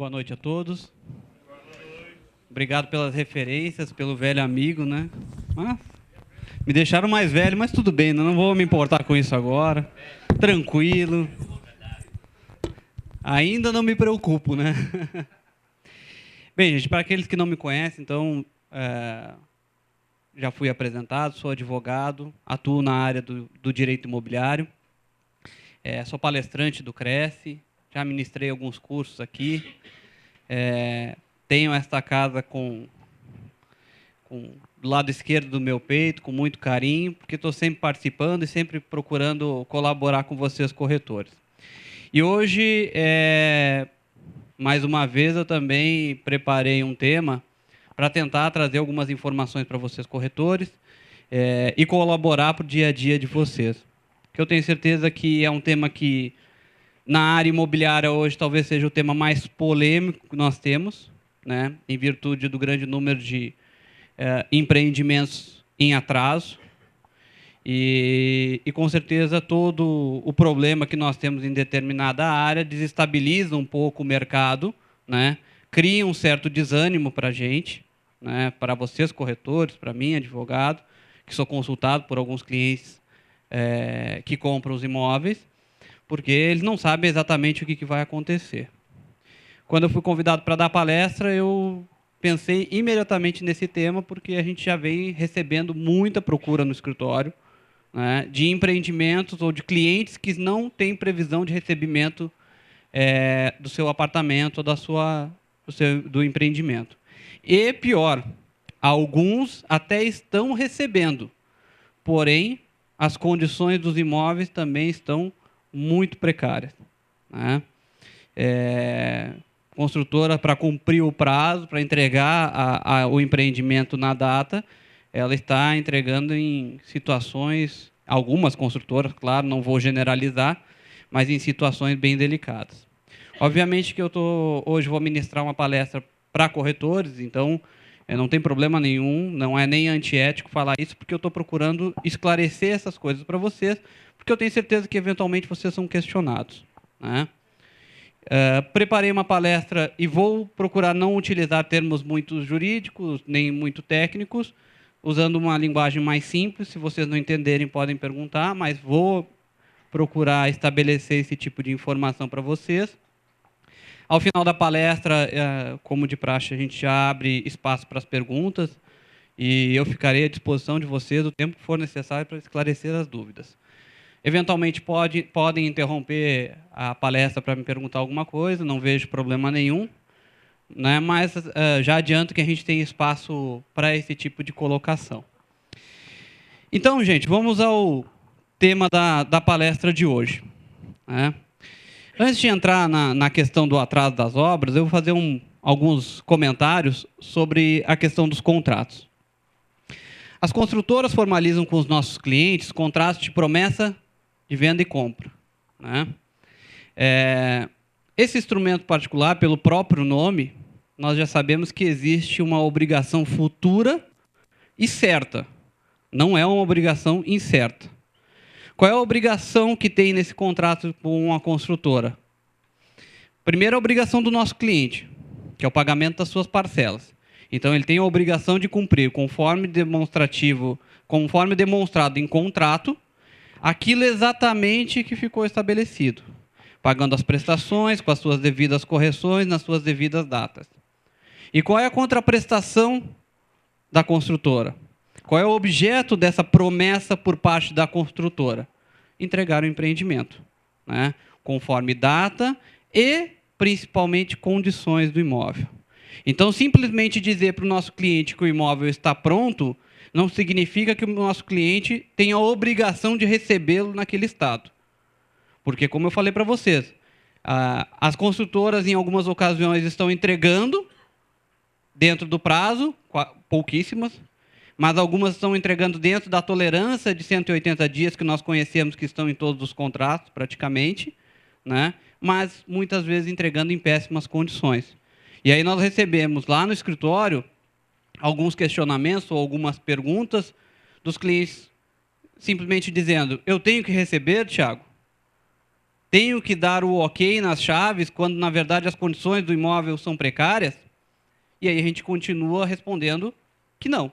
Boa noite a todos. Obrigado pelas referências, pelo velho amigo, né? Me deixaram mais velho, mas tudo bem, não vou me importar com isso agora. Tranquilo. Ainda não me preocupo, né? Bem, gente, para aqueles que não me conhecem, então, já fui apresentado, sou advogado, atuo na área do direito imobiliário, sou palestrante do Cresce, já ministrei alguns cursos aqui, tenho esta casa do lado esquerdo do meu peito, com muito carinho, porque estou sempre participando e sempre procurando colaborar com vocês, corretores. E hoje, mais uma vez, eu também preparei um tema para tentar trazer algumas informações para vocês, corretores, e colaborar para o dia a dia de vocês. Porque eu tenho certeza que é um tema que, na área imobiliária hoje, talvez seja o tema mais polêmico que nós temos, né, em virtude do grande número de empreendimentos em atraso. E com certeza todo o problema que nós temos em determinada área desestabiliza um pouco o mercado, né? Cria um certo desânimo para a gente, né? Para vocês, corretores, para mim, advogado, que sou consultado por alguns clientes que compram os imóveis, porque eles não sabem exatamente o que vai acontecer. Quando eu fui convidado para dar palestra, eu pensei imediatamente nesse tema, porque a gente já vem recebendo muita procura no escritório, né, de empreendimentos ou de clientes que não têm previsão de recebimento do seu apartamento ou do empreendimento. E pior, alguns até estão recebendo, porém, as condições dos imóveis também estão muito precárias, né? Construtora, para cumprir o prazo, para entregar o empreendimento na data, ela está entregando em situações, algumas construtoras, claro, não vou generalizar, mas em situações bem delicadas. Obviamente que hoje vou ministrar uma palestra para corretores, então não tem problema nenhum, não é nem antiético falar isso, porque eu estou procurando esclarecer essas coisas para vocês, porque eu tenho certeza que eventualmente vocês são questionados, né? Preparei uma palestra e vou procurar não utilizar termos muito jurídicos, nem muito técnicos, usando uma linguagem mais simples. Se vocês não entenderem, podem perguntar, mas vou procurar estabelecer esse tipo de informação para vocês. Ao final da palestra, como de praxe, a gente já abre espaço para as perguntas e eu ficarei à disposição de vocês o tempo que for necessário para esclarecer as dúvidas. Eventualmente podem interromper a palestra para me perguntar alguma coisa, não vejo problema nenhum, né? Mas já adianto que a gente tem espaço para esse tipo de colocação. Então, gente, vamos ao tema da palestra de hoje, né? Antes de entrar na questão do atraso das obras, eu vou fazer alguns comentários sobre a questão dos contratos. As construtoras formalizam com os nossos clientes contratos de promessa de venda e compra, né? Esse instrumento particular, pelo próprio nome, nós já sabemos que existe uma obrigação futura e certa. Não é uma obrigação incerta. Qual é a obrigação que tem nesse contrato com uma construtora? Primeiro, a obrigação do nosso cliente, que é o pagamento das suas parcelas. Então, ele tem a obrigação de cumprir, conforme demonstrado em contrato, aquilo exatamente que ficou estabelecido, pagando as prestações com as suas devidas correções nas suas devidas datas. E qual é a contraprestação da construtora? Qual é o objeto dessa promessa por parte da construtora? Entregar o empreendimento, né, conforme data e, principalmente, condições do imóvel. Então, simplesmente dizer para o nosso cliente que o imóvel está pronto não significa que o nosso cliente tenha a obrigação de recebê-lo naquele estado. Porque, como eu falei para vocês, as construtoras, em algumas ocasiões, estão entregando dentro do prazo, pouquíssimas, mas algumas estão entregando dentro da tolerância de 180 dias, que nós conhecemos que estão em todos os contratos, praticamente, né? Mas muitas vezes entregando em péssimas condições. E aí nós recebemos lá no escritório alguns questionamentos ou algumas perguntas dos clientes simplesmente dizendo: eu tenho que receber, Thiago? Tenho que dar o ok nas chaves quando, na verdade, as condições do imóvel são precárias? E aí a gente continua respondendo que não.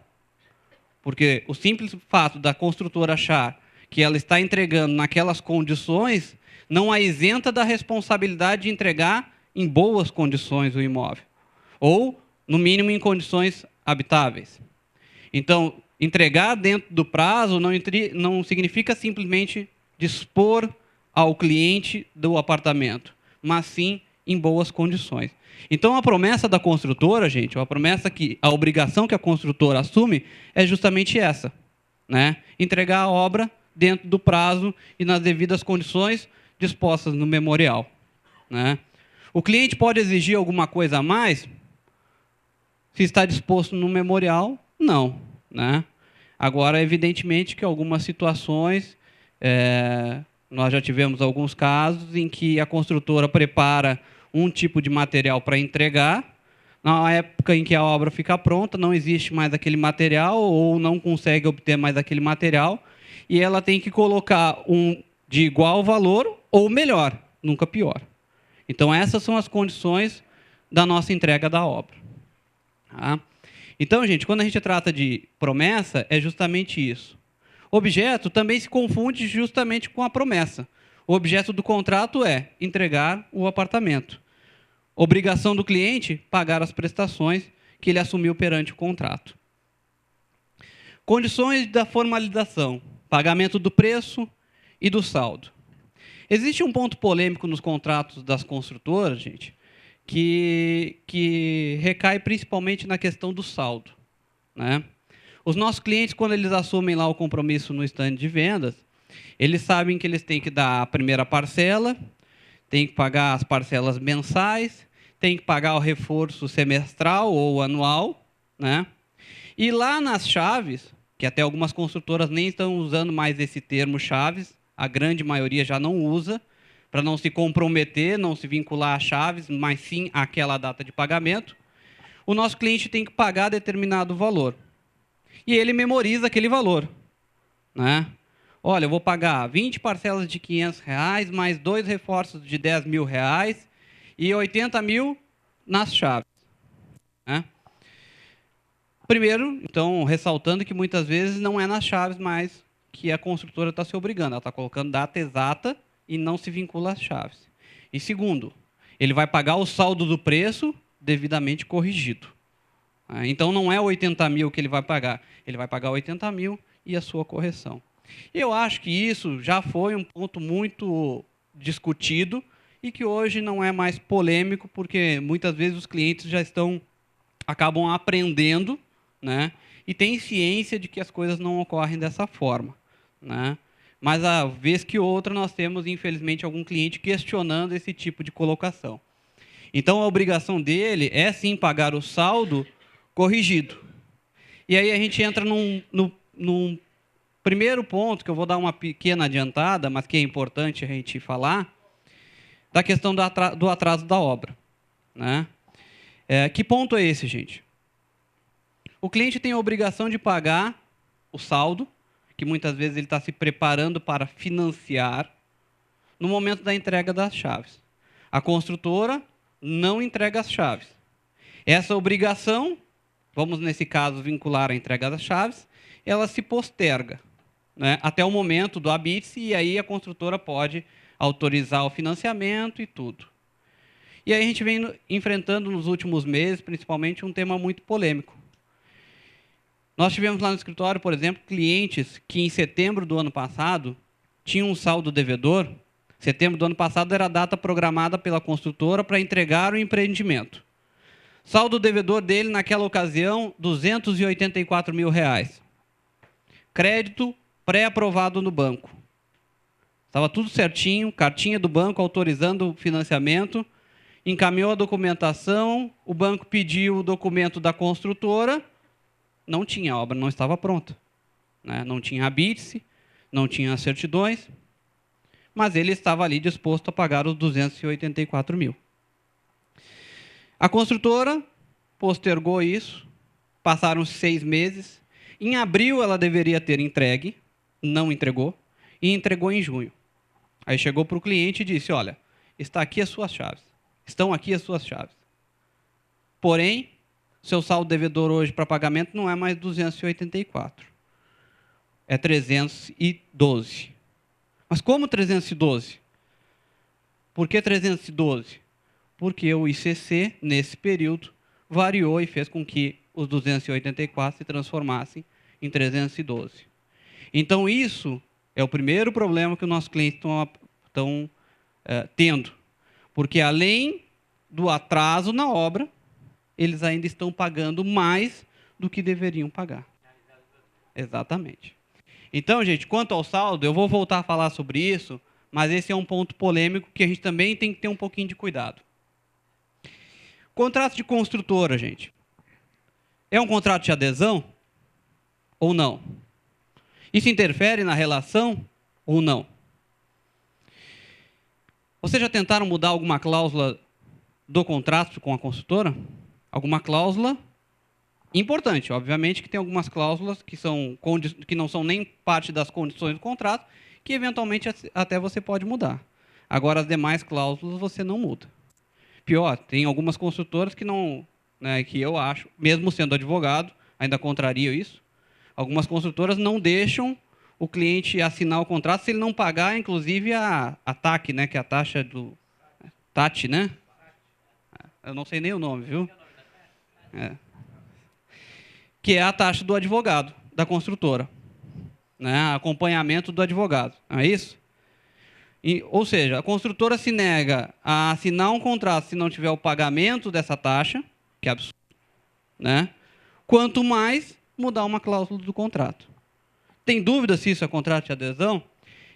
Porque o simples fato da construtora achar que ela está entregando naquelas condições não a isenta da responsabilidade de entregar em boas condições o imóvel. Ou, no mínimo, em condições habitáveis. Então, entregar dentro do prazo não significa simplesmente dispor ao cliente do apartamento, mas sim em boas condições. Então, a promessa da construtora, gente, a obrigação que a construtora assume é justamente essa, né? Entregar a obra dentro do prazo e nas devidas condições dispostas no memorial, né? O cliente pode exigir alguma coisa a mais? Se está disposto no memorial, não, né? Agora, evidentemente que algumas situações, nós já tivemos alguns casos em que a construtora prepara um tipo de material para entregar, na época em que a obra fica pronta, não existe mais aquele material ou não consegue obter mais aquele material, e ela tem que colocar um de igual valor ou melhor, nunca pior. Então, essas são as condições da nossa entrega da obra. Tá? Então, gente, quando a gente trata de promessa, é justamente isso. Objeto também se confunde justamente com a promessa. O objeto do contrato é entregar o apartamento. Obrigação do cliente, pagar as prestações que ele assumiu perante o contrato. Condições da formalização, pagamento do preço e do saldo. Existe um ponto polêmico nos contratos das construtoras, gente, que recai principalmente na questão do saldo, né? Os nossos clientes, quando eles assumem lá o compromisso no estande de vendas, eles sabem que eles têm que dar a primeira parcela, têm que pagar as parcelas mensais, têm que pagar o reforço semestral ou anual, né? E lá nas chaves, que até algumas construtoras nem estão usando mais esse termo chaves, a grande maioria já não usa, para não se comprometer, não se vincular a chaves, mas sim àquela data de pagamento, o nosso cliente tem que pagar determinado valor. E ele memoriza aquele valor, né? Olha, eu vou pagar 20 parcelas de R$ 500, mais 2 reforços de R$ 10.000 e 80 mil nas chaves, né? Primeiro, então, ressaltando que muitas vezes não é nas chaves, mas que a construtora está se obrigando. Ela está colocando data exata e não se vincula às chaves. E segundo, ele vai pagar o saldo do preço devidamente corrigido. Então, não é 80 mil que ele vai pagar 80 mil e a sua correção. Eu acho que isso já foi um ponto muito discutido e que hoje não é mais polêmico, porque muitas vezes os clientes acabam aprendendo, né, e têm ciência de que as coisas não ocorrem dessa forma, né? Mas, a vez que outra, nós temos, infelizmente, algum cliente questionando esse tipo de colocação. Então, a obrigação dele é, sim, pagar o saldo corrigido. E aí a gente entra num primeiro ponto, que eu vou dar uma pequena adiantada, mas que é importante a gente falar, da questão do atraso da obra, né? Que ponto é esse, gente? O cliente tem a obrigação de pagar o saldo, que muitas vezes ele está se preparando para financiar, no momento da entrega das chaves. A construtora não entrega as chaves. Essa obrigação, vamos nesse caso vincular a entrega das chaves, ela se posterga, né, até o momento do habite-se, e aí a construtora pode autorizar o financiamento e tudo. E aí a gente vem enfrentando nos últimos meses, principalmente, um tema muito polêmico. Nós tivemos lá no escritório, por exemplo, clientes que em setembro do ano passado tinham um saldo devedor. Setembro do ano passado era a data programada pela construtora para entregar o empreendimento. Saldo devedor dele, naquela ocasião, R$ 284 mil. Crédito pré-aprovado no banco. Estava tudo certinho, cartinha do banco autorizando o financiamento, encaminhou a documentação, o banco pediu o documento da construtora, não tinha, a obra não estava pronta, né? Não tinha habite-se, não tinha certidões, mas ele estava ali disposto a pagar os 284 mil. A construtora postergou isso, passaram 6 meses. Em abril ela deveria ter entregue, não entregou, e entregou em junho. Aí chegou para o cliente e disse, olha, está aqui as suas chaves. Estão aqui as suas chaves. Porém, seu saldo devedor hoje para pagamento não é mais 284. É 312. Mas como 312? Por que 312? Porque o ICC, nesse período, variou e fez com que os 284 se transformassem em 312. Então, isso é o primeiro problema que os nossos clientes estão tendo. Porque, além do atraso na obra, eles ainda estão pagando mais do que deveriam pagar. Exatamente. Então, gente, quanto ao saldo, eu vou voltar a falar sobre isso, mas esse é um ponto polêmico que a gente também tem que ter um pouquinho de cuidado. Contrato de construtora, gente. É um contrato de adesão ou não? Isso interfere na relação ou não? Vocês já tentaram mudar alguma cláusula do contrato com a construtora? Alguma cláusula importante. Obviamente que tem algumas cláusulas que não são nem parte das condições do contrato, que eventualmente até você pode mudar. Agora, as demais cláusulas você não muda. Pior, tem algumas construtoras que não, né, que eu acho, mesmo sendo advogado, ainda contrario isso, algumas construtoras não deixam o cliente assinar o contrato se ele não pagar, inclusive, a TAC, né, que é a taxa do... TAT, né? Eu não sei nem o nome, viu? Que é a taxa do advogado, da construtora. Né? Acompanhamento do advogado. Não é isso? Ou seja, a construtora se nega a assinar um contrato se não tiver o pagamento dessa taxa, que é absurdo, né? Quanto mais mudar uma cláusula do contrato. Tem dúvida se isso é contrato de adesão?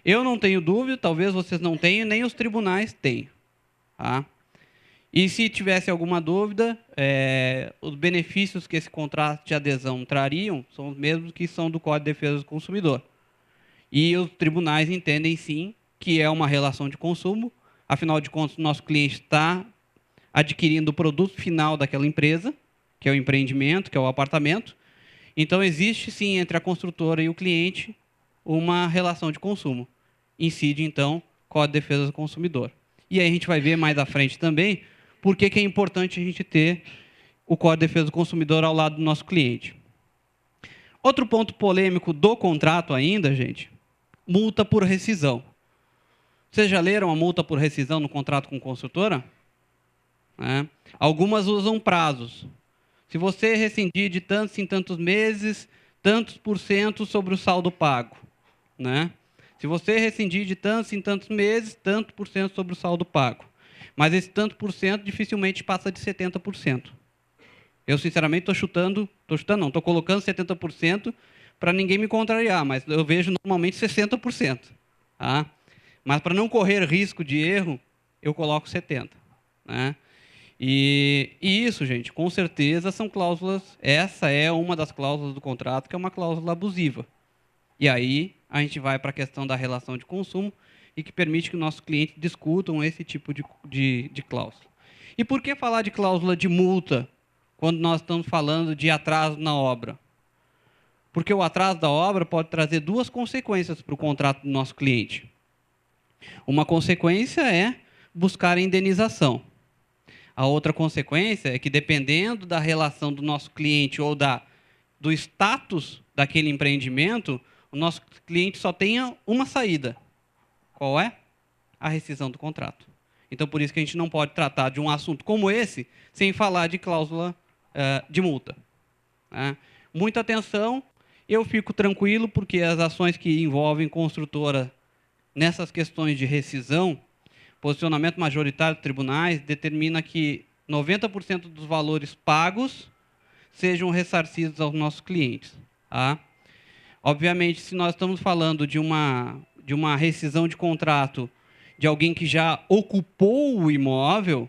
Eu não tenho dúvida, talvez vocês não tenham, nem os tribunais tenham. Tá? E se tivesse alguma dúvida, os benefícios que esse contrato de adesão trariam são os mesmos que são do Código de Defesa do Consumidor. E os tribunais entendem, sim, que é uma relação de consumo. Afinal de contas, o nosso cliente está adquirindo o produto final daquela empresa, que é o empreendimento, que é o apartamento. Então, existe, sim, entre a construtora e o cliente, uma relação de consumo. Incide, então, o Código de Defesa do Consumidor. E aí a gente vai ver mais à frente também por que é importante a gente ter o Código de Defesa do Consumidor ao lado do nosso cliente. Outro ponto polêmico do contrato ainda, gente, multa por rescisão. Vocês já leram a multa por rescisão no contrato com construtora? Algumas usam prazos. Se você rescindir de tantos em tantos meses, tantos % sobre o saldo pago. Né? Se você rescindir de tantos em tantos meses, tanto % sobre o saldo pago. Mas esse tanto por cento dificilmente passa de 70%. Eu, sinceramente, estou colocando 70% para ninguém me contrariar, mas eu vejo normalmente 60%. Tá? Mas para não correr risco de erro, eu coloco 70%. Né? E isso, gente, com certeza são cláusulas, essa é uma das cláusulas do contrato, que é uma cláusula abusiva. E aí a gente vai para a questão da relação de consumo e que permite que nossos clientes discutam esse tipo de cláusula. E por que falar de cláusula de multa quando nós estamos falando de atraso na obra? Porque o atraso da obra pode trazer duas consequências para o contrato do nosso cliente. Uma consequência é buscar a indenização. A outra consequência é que, dependendo da relação do nosso cliente ou do status daquele empreendimento, o nosso cliente só tenha uma saída. Qual é? A rescisão do contrato. Então, por isso que a gente não pode tratar de um assunto como esse sem falar de cláusula de multa. Né? Muita atenção, eu fico tranquilo, porque as ações que envolvem construtora nessas questões de rescisão, posicionamento majoritário de tribunais determina que 90% dos valores pagos sejam ressarcidos aos nossos clientes. Tá? Obviamente, se nós estamos falando de uma rescisão de contrato de alguém que já ocupou o imóvel,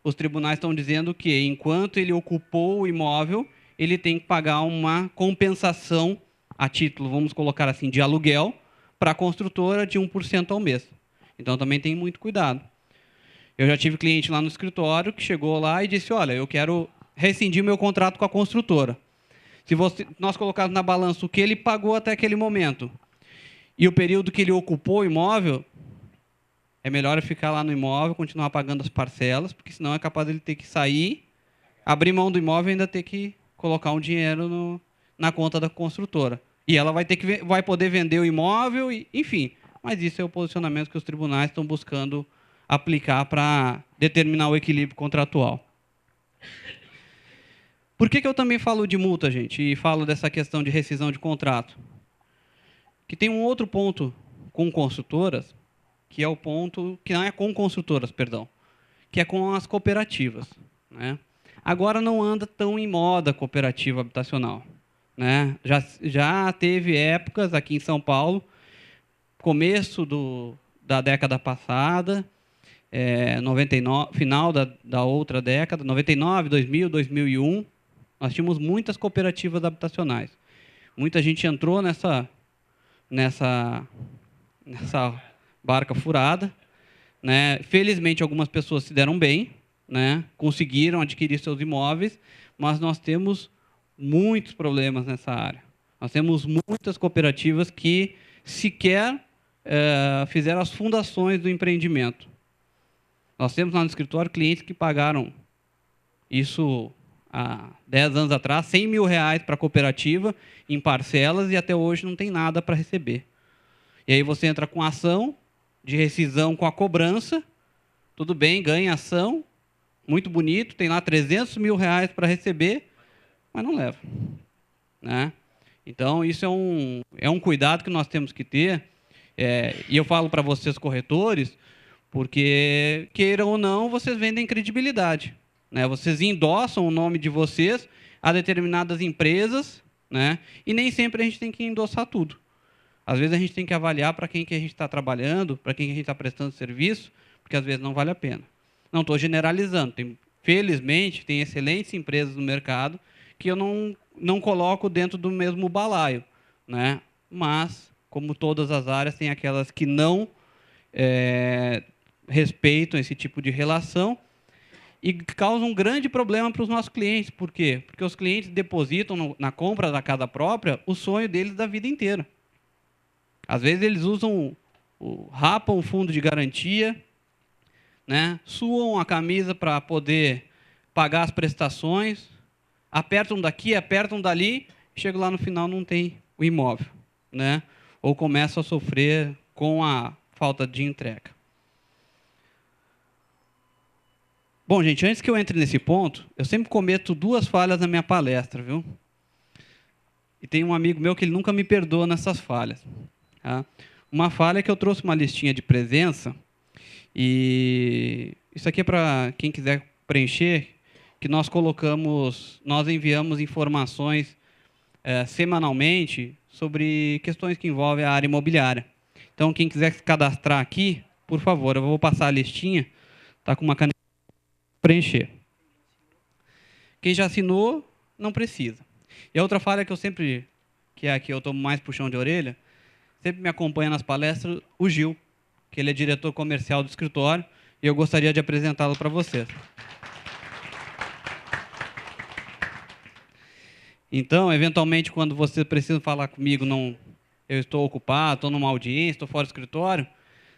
os tribunais estão dizendo que, enquanto ele ocupou o imóvel, ele tem que pagar uma compensação a título, vamos colocar assim, de aluguel, para a construtora de 1% ao mês. Então, também tem muito cuidado. Eu já tive cliente lá no escritório que chegou lá e disse, olha, eu quero rescindir meu contrato com a construtora. Se nós colocarmos na balança o que ele pagou até aquele momento e o período que ele ocupou o imóvel, é melhor ficar lá no imóvel, continuar pagando as parcelas, porque senão é capaz de ele ter que sair, abrir mão do imóvel e ainda ter que colocar um dinheiro na conta da construtora. E ela vai poder vender o imóvel, enfim. Mas isso é o posicionamento que os tribunais estão buscando aplicar para determinar o equilíbrio contratual. Por que eu também falo de multa, gente, e falo dessa questão de rescisão de contrato? Que tem um outro ponto com construtoras, que é o ponto que não é com construtoras, perdão, que é com as cooperativas, né? Agora não anda tão em moda a cooperativa habitacional, né? Já teve épocas aqui em São Paulo, começo da década passada, 99, final da outra década, 99, 2000, 2001, nós tínhamos muitas cooperativas habitacionais. Muita gente entrou nessa barca furada, né? Felizmente, algumas pessoas se deram bem, né? Conseguiram adquirir seus imóveis, mas nós temos muitos problemas nessa área. Nós temos muitas cooperativas que sequer fizeram as fundações do empreendimento. Nós temos lá no escritório clientes que pagaram isso há 10 anos atrás, R$100 mil para a cooperativa, em parcelas, e até hoje não tem nada para receber. E aí você entra com ação de rescisão com a cobrança, tudo bem, ganha ação, muito bonito, tem lá R$300 mil para receber, mas não leva, né? Então, isso é um cuidado que nós temos que ter, e eu falo para vocês, corretores, porque, queiram ou não, vocês vendem credibilidade, né? Vocês endossam o nome de vocês a determinadas empresas, né? E nem sempre a gente tem que endossar tudo. Às vezes a gente tem que avaliar para quem que a gente está trabalhando, para quem que a gente está prestando serviço, porque às vezes não vale a pena. Não estou generalizando. Felizmente, tem excelentes empresas no mercado que eu não coloco dentro do mesmo balaio, né? Mas, como todas as áreas, tem aquelas que não respeitam esse tipo de relação e causam um grande problema para os nossos clientes. Por quê? Porque os clientes depositam na compra da casa própria o sonho deles da vida inteira. Às vezes eles rapam o fundo de garantia, né? Suam a camisa para poder pagar as prestações, apertam daqui, apertam dali, chegam lá no final não tem o imóvel, né? Ou começam a sofrer com a falta de entrega. Bom, gente, antes que eu entre nesse ponto, eu sempre cometo 2 falhas na minha palestra, viu? E tem um amigo meu que ele nunca me perdoa nessas falhas. Tá? Uma falha é que eu trouxe uma listinha de presença, e isso aqui é para quem quiser preencher, que nós enviamos informações semanalmente sobre questões que envolvem a área imobiliária. Então, quem quiser se cadastrar aqui, por favor, eu vou passar a listinha, tá com uma caneta para preencher. Quem já assinou, não precisa. E a outra falha que eu sempre, que é a que eu tomo mais puxão de orelha, sempre me acompanha nas palestras, o Gil, que ele é diretor comercial do escritório, e eu gostaria de apresentá-lo para vocês. Então, eventualmente, quando vocês precisam falar comigo, eu estou ocupado, estou numa audiência, estou fora do escritório,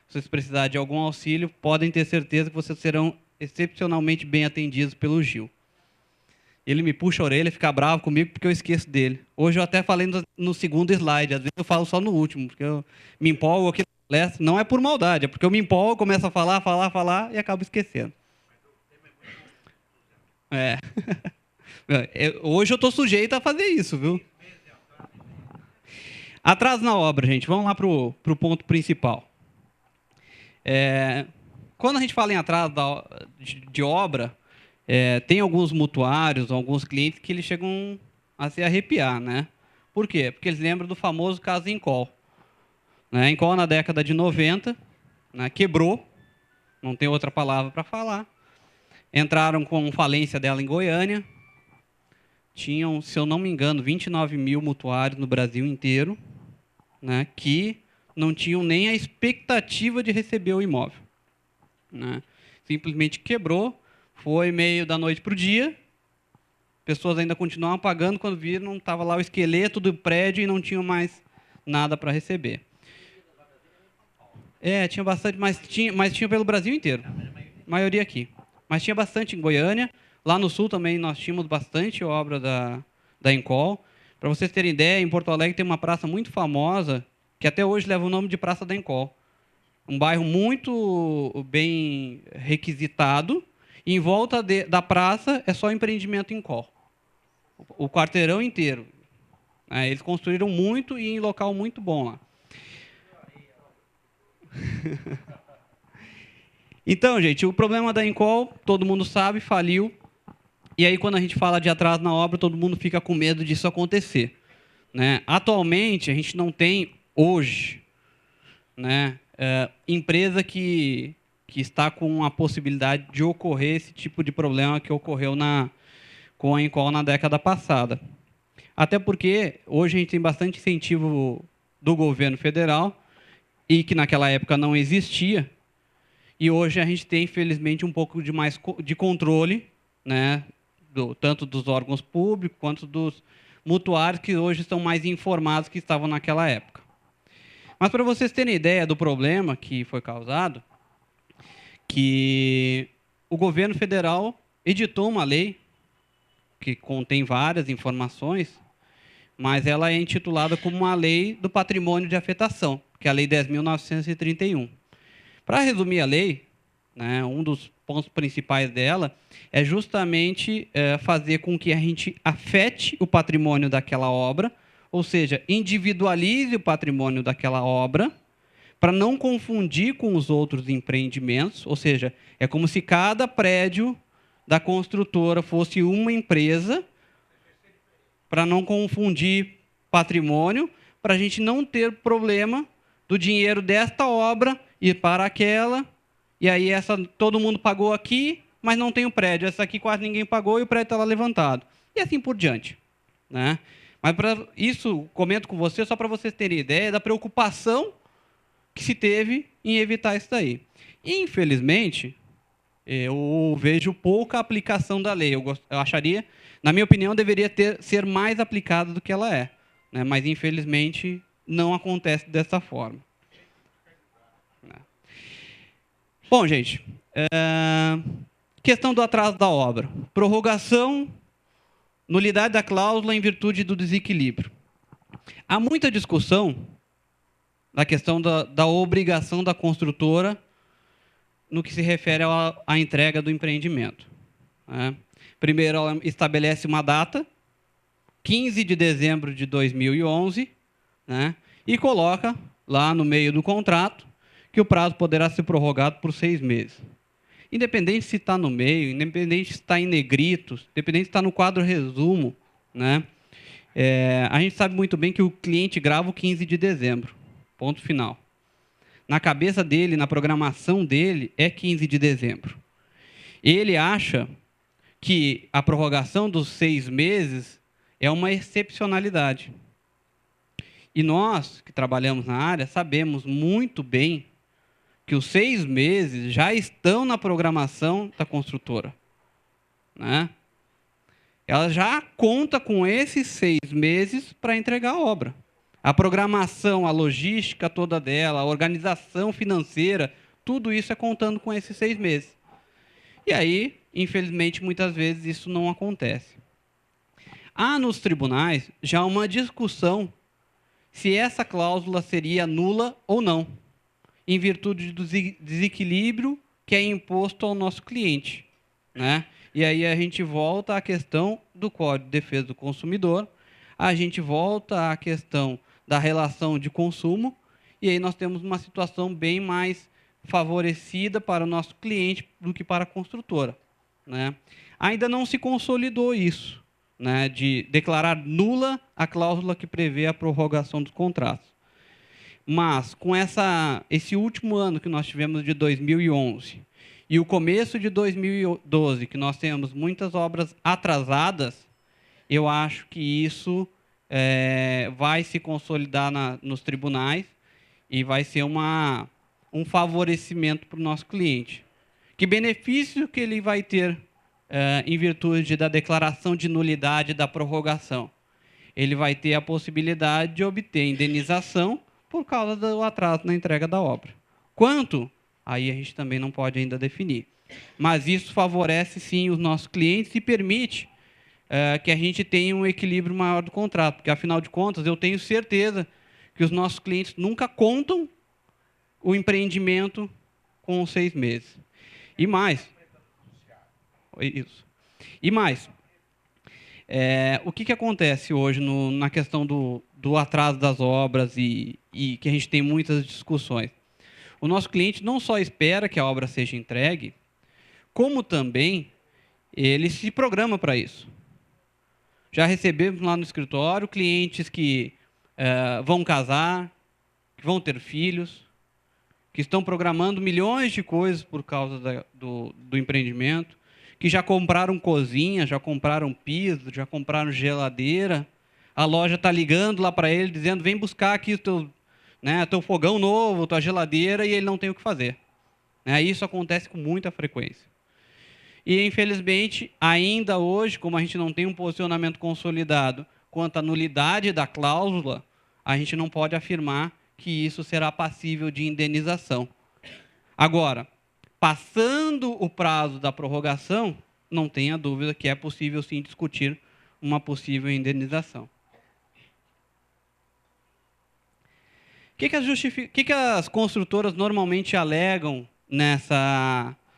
se vocês precisarem de algum auxílio, podem ter certeza que vocês serão excepcionalmente bem atendidos pelo Gil. Ele me puxa a orelha, fica bravo comigo porque eu esqueço dele. Hoje eu até falei no segundo slide, às vezes eu falo só no último, porque eu me empolgo aqui na palestra. Não é por maldade, é porque eu me empolgo, começo a falar e acabo esquecendo. Hoje eu estou sujeito a fazer isso, viu? Atraso na obra, gente. Vamos lá para o ponto principal. Quando a gente fala em atraso de obra, tem alguns mutuários, alguns clientes que eles chegam a se arrepiar, né? Por quê? Porque eles lembram do famoso caso Incol. Né? Incol, na década de 90, né, quebrou, não tem outra palavra para falar. Entraram com falência dela em Goiânia. Tinham, se eu não me engano, 29 mil mutuários no Brasil inteiro, né, que não tinham nem a expectativa de receber o imóvel. Né? Simplesmente quebrou, foi meio da noite para o dia, pessoas ainda continuavam pagando, quando viram, estava lá o esqueleto do prédio e não tinham mais nada para receber. Tinha bastante, mas tinha pelo Brasil inteiro. Maioria aqui. Mas tinha bastante em Goiânia. Lá no sul também nós tínhamos bastante obra da Encol. Para vocês terem ideia, em Porto Alegre tem uma praça muito famosa, que até hoje leva o nome de Praça da Encol. Um bairro muito bem requisitado. E em volta da praça é só empreendimento Encol. O quarteirão inteiro. Eles construíram muito e em local muito bom lá. Então, gente, o problema da Encol, todo mundo sabe, faliu. E aí, quando a gente fala de atraso na obra, todo mundo fica com medo disso acontecer. Né? Atualmente, a gente não tem, hoje, né, empresa que está com a possibilidade de ocorrer esse tipo de problema que ocorreu com a Encol na década passada. Até porque hoje a gente tem bastante incentivo do governo federal, e que naquela época não existia, e hoje a gente tem, infelizmente, um pouco de mais de controle, né, tanto dos órgãos públicos quanto dos mutuários, que hoje estão mais informados que estavam naquela época. Mas para vocês terem ideia do problema que foi causado, que o governo federal editou uma lei que contém várias informações, mas ela é intitulada como uma lei do patrimônio de afetação, que é a Lei 10.931. Para resumir a lei, né, um dos pontos principais dela é justamente fazer com que a gente afete o patrimônio daquela obra, ou seja, individualize o patrimônio daquela obra, para não confundir com os outros empreendimentos, ou seja, é como se cada prédio da construtora fosse uma empresa, para não confundir patrimônio, para a gente não ter problema do dinheiro desta obra ir para aquela, e aí todo mundo pagou aqui, mas não tem o prédio. Essa aqui quase ninguém pagou e o prédio está lá levantado. E assim por diante. Né? Mas para isso, comento com vocês, só para vocês terem ideia da preocupação que se teve em evitar isso daí. Infelizmente, eu vejo pouca aplicação da lei. Eu acharia, na minha opinião, deveria ser mais aplicada do que ela é. Né? Mas, infelizmente, não acontece dessa forma. Bom, gente, questão do atraso da obra. Prorrogação, nulidade da cláusula em virtude do desequilíbrio. Há muita discussão na questão da obrigação da construtora no que se refere à entrega do empreendimento. Né? Primeiro, ela estabelece uma data, 15 de dezembro de 2011, né? E coloca lá no meio do contrato que o prazo poderá ser prorrogado por 6 meses. Independente se está no meio, independente se está em negrito, independente se está no quadro resumo, né? A gente sabe muito bem que o cliente grava o 15 de dezembro, ponto final. Na cabeça dele, na programação dele, é 15 de dezembro. Ele acha que a prorrogação dos 6 meses é uma excepcionalidade. E nós, que trabalhamos na área, sabemos muito bem que os 6 meses já estão na programação da construtora. Né? Ela já conta com esses 6 meses para entregar a obra. A programação, a logística toda dela, a organização financeira, tudo isso é contando com esses 6 meses. E aí, infelizmente, muitas vezes isso não acontece. Há nos tribunais já uma discussão se essa cláusula seria nula ou não, em virtude do desequilíbrio que é imposto ao nosso cliente. Né? E aí a gente volta à questão do Código de Defesa do Consumidor, a gente volta à questão da relação de consumo, e aí nós temos uma situação bem mais favorecida para o nosso cliente do que para a construtora. Né? Ainda não se consolidou isso, né, de declarar nula a cláusula que prevê a prorrogação dos contratos. Mas, com esse último ano que nós tivemos de 2011 e o começo de 2012, que nós temos muitas obras atrasadas, eu acho que isso vai se consolidar nos tribunais e vai ser um favorecimento para o nosso cliente. Que benefício que ele vai ter em virtude da declaração de nulidade da prorrogação? Ele vai ter a possibilidade de obter indenização por causa do atraso na entrega da obra. Quanto? Aí a gente também não pode ainda definir. Mas isso favorece, sim, os nossos clientes e permite que a gente tenha um equilíbrio maior do contrato. Porque, afinal de contas, eu tenho certeza que os nossos clientes nunca contam o empreendimento com 6 meses. E mais. Isso. E mais. O que acontece hoje na questão do atraso das obras e que a gente tem muitas discussões? O nosso cliente não só espera que a obra seja entregue, como também ele se programa para isso. Já recebemos lá no escritório clientes que vão casar, que vão ter filhos, que estão programando milhões de coisas por causa do empreendimento, que já compraram cozinha, já compraram piso, já compraram geladeira. A loja está ligando lá para ele, dizendo, vem buscar aqui o teu fogão novo, tua geladeira, e ele não tem o que fazer. Isso acontece com muita frequência. E, infelizmente, ainda hoje, como a gente não tem um posicionamento consolidado quanto à nulidade da cláusula, a gente não pode afirmar que isso será passível de indenização. Agora, passando o prazo da prorrogação, não tenha dúvida que é possível, sim, discutir uma possível indenização. O que as construtoras normalmente alegam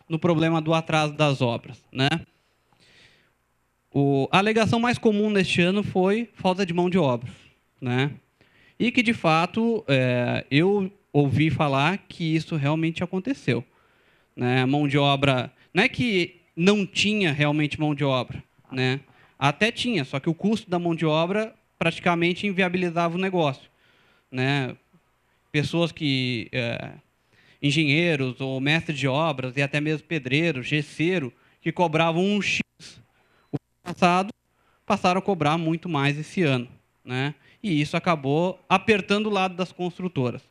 no problema do atraso das obras, né? A alegação mais comum neste ano foi falta de mão de obra, né? E que, de fato, eu ouvi falar que isso realmente aconteceu, né? Mão de obra, não é que não tinha realmente mão de obra, né? Até tinha, só que o custo da mão de obra praticamente inviabilizava o negócio, né? Pessoas que engenheiros ou mestres de obras e até mesmo pedreiros, gesseiro, que cobravam um X o ano passado, passaram a cobrar muito mais esse ano, né? E isso acabou apertando o lado das construtoras.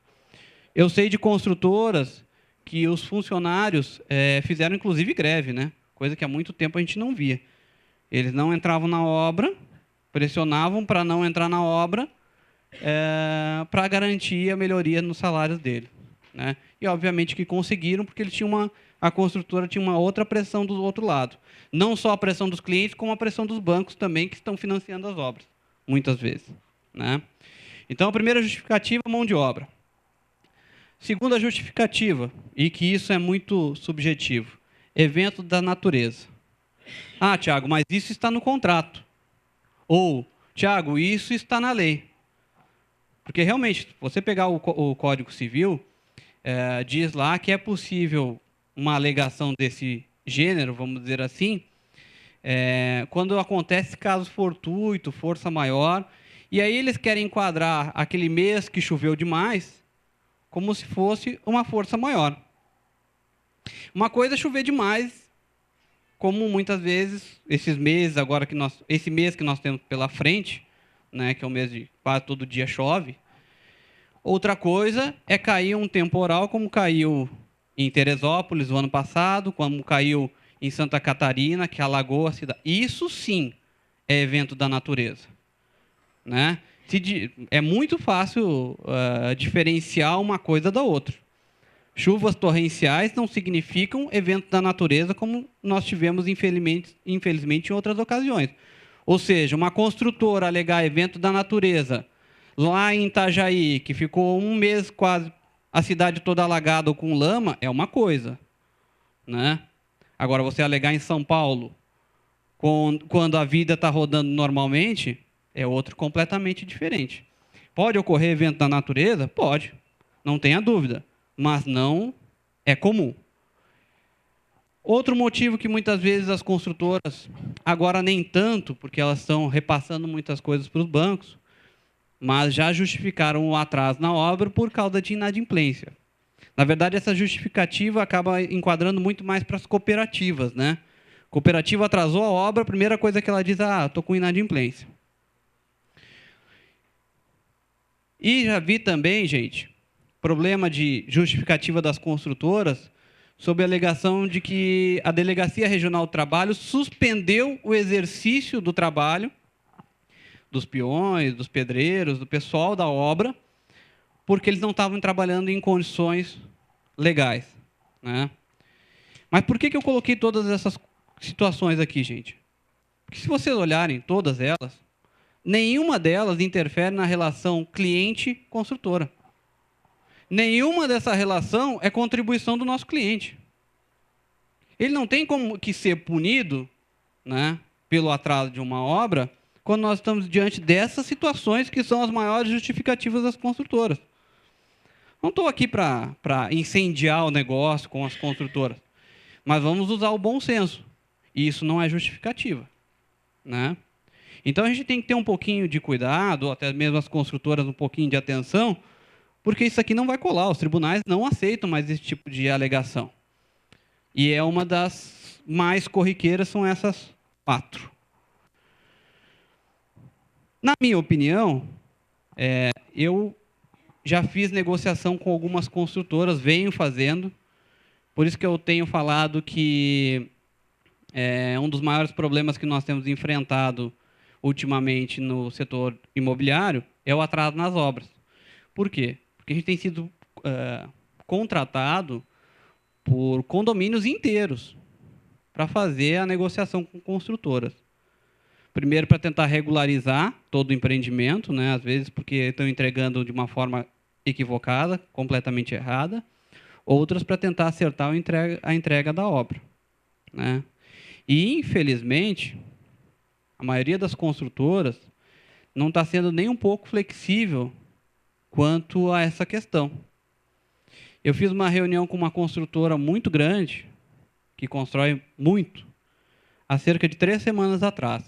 Eu sei de construtoras que os funcionários fizeram, inclusive, greve, né? Coisa que há muito tempo a gente não via. Eles não entravam na obra, pressionavam para não entrar na obra, para garantir a melhoria nos salários dele, né? E, obviamente, que conseguiram, porque a construtora tinha uma outra pressão do outro lado. Não só a pressão dos clientes, como a pressão dos bancos também, que estão financiando as obras, muitas vezes, né? Então, a primeira justificativa, mão de obra. Segunda justificativa, e que isso é muito subjetivo, evento da natureza. Ah, Tiago, mas isso está no contrato. Ou, Tiago, isso está na lei. Porque, realmente, se você pegar o Código Civil, diz lá que é possível uma alegação desse gênero, vamos dizer assim, quando acontece caso fortuito, força maior, e aí eles querem enquadrar aquele mês que choveu demais como se fosse uma força maior. Uma coisa é chover demais, como muitas vezes, esses meses agora esse mês que nós temos pela frente, né, que é o mês de quase todo dia chove. Outra coisa é cair um temporal, como caiu em Teresópolis o ano passado, como caiu em Santa Catarina, que alagou a cidade. Isso sim é evento da natureza, né? É muito fácil diferenciar uma coisa da outra. Chuvas torrenciais não significam evento da natureza, como nós tivemos, infelizmente, em outras ocasiões. Ou seja, uma construtora alegar evento da natureza lá em Itajaí, que ficou um mês quase a cidade toda alagada ou com lama, é uma coisa, né? Agora, você alegar em São Paulo, quando a vida está rodando normalmente, é outro completamente diferente. Pode ocorrer evento da natureza? Pode, não tenha dúvida, mas não é comum. Outro motivo que muitas vezes as construtoras, agora nem tanto, porque elas estão repassando muitas coisas para os bancos, mas já justificaram o atraso na obra por causa de inadimplência. Na verdade, essa justificativa acaba enquadrando muito mais para as cooperativas, né? Cooperativa atrasou a obra, a primeira coisa que ela diz, estou com inadimplência. E já vi também, gente, problema de justificativa das construtoras sob a alegação de que a Delegacia Regional do Trabalho suspendeu o exercício do trabalho dos peões, dos pedreiros, do pessoal da obra, porque eles não estavam trabalhando em condições legais, né? Mas por que eu coloquei todas essas situações aqui, gente? Porque se vocês olharem todas elas, nenhuma delas interfere na relação cliente-construtora. Nenhuma dessa relação é contribuição do nosso cliente. Ele não tem como que ser punido, né, pelo atraso de uma obra quando nós estamos diante dessas situações que são as maiores justificativas das construtoras. Não estou aqui para incendiar o negócio com as construtoras, mas vamos usar o bom senso. E isso não é justificativa, né? Então a gente tem que ter um pouquinho de cuidado, ou até mesmo as construtoras um pouquinho de atenção, porque isso aqui não vai colar. Os tribunais não aceitam mais esse tipo de alegação. E é uma das mais corriqueiras, são essas 4. Na minha opinião, eu já fiz negociação com algumas construtoras, venho fazendo. Por isso que eu tenho falado que um dos maiores problemas que nós temos enfrentado ultimamente no setor imobiliário é o atraso nas obras. Por quê? Porque a gente tem sido contratado por condomínios inteiros para fazer a negociação com construtoras. Primeiro, para tentar regularizar todo o empreendimento, né? Às vezes porque estão entregando de uma forma equivocada, completamente errada. Outras para tentar acertar a entrega da obra, né? E, infelizmente, a maioria das construtoras não está sendo nem um pouco flexível quanto a essa questão. Eu fiz uma reunião com uma construtora muito grande, que constrói muito, há cerca de 3 semanas atrás.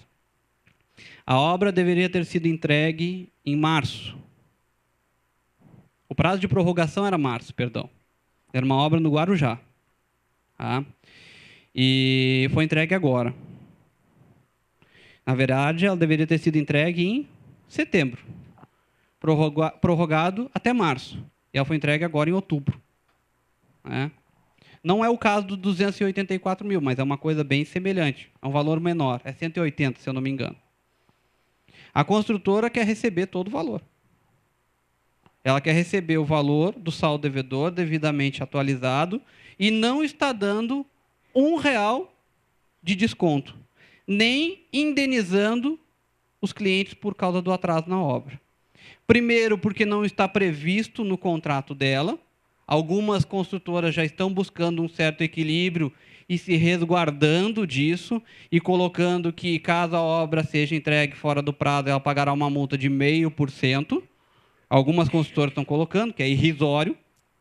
A obra deveria ter sido entregue em março. O prazo de prorrogação era março, perdão. Era uma obra no Guarujá. Tá? E foi entregue agora. Na verdade, ela deveria ter sido entregue em setembro. Prorrogado até março. E ela foi entregue agora em outubro. Né? Não é o caso do 284 mil, mas é uma coisa bem semelhante. É um valor menor. É 180, se eu não me engano. A construtora quer receber todo o valor. Ela quer receber o valor do saldo devedor devidamente atualizado e não está dando R$1 de desconto, nem indenizando os clientes por causa do atraso na obra. Primeiro, porque não está previsto no contrato dela. Algumas construtoras já estão buscando um certo equilíbrio e se resguardando disso e colocando que, caso a obra seja entregue fora do prazo, ela pagará uma multa de 0,5%. Algumas construtoras estão colocando, que é irrisório,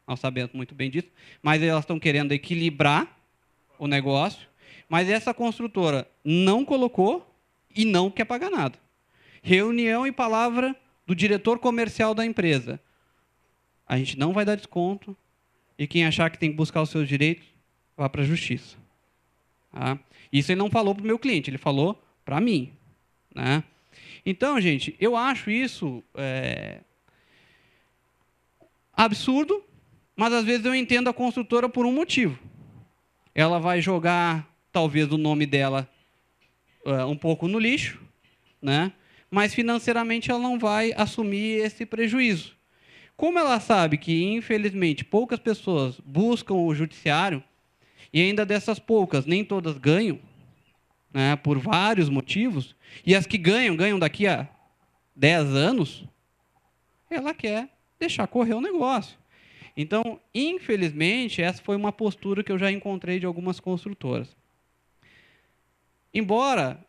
nós sabemos muito bem disso, mas elas estão querendo equilibrar o negócio. Mas essa construtora não colocou e não quer pagar nada. Reunião e palavra do diretor comercial da empresa. A gente não vai dar desconto e quem achar que tem que buscar os seus direitos, vá para a justiça. Tá? Isso ele não falou para o meu cliente, ele falou para mim. Né? Então, gente, eu acho isso absurdo, mas às vezes eu entendo a construtora por um motivo. Ela vai jogar, talvez, o nome dela um pouco no lixo, né? Mas financeiramente ela não vai assumir esse prejuízo. Como ela sabe que, infelizmente, poucas pessoas buscam o judiciário, e ainda dessas poucas, nem todas ganham, né, por vários motivos, e as que ganham, ganham daqui a 10 anos, ela quer deixar correr o negócio. Então, infelizmente, essa foi uma postura que eu já encontrei de algumas construtoras. Embora,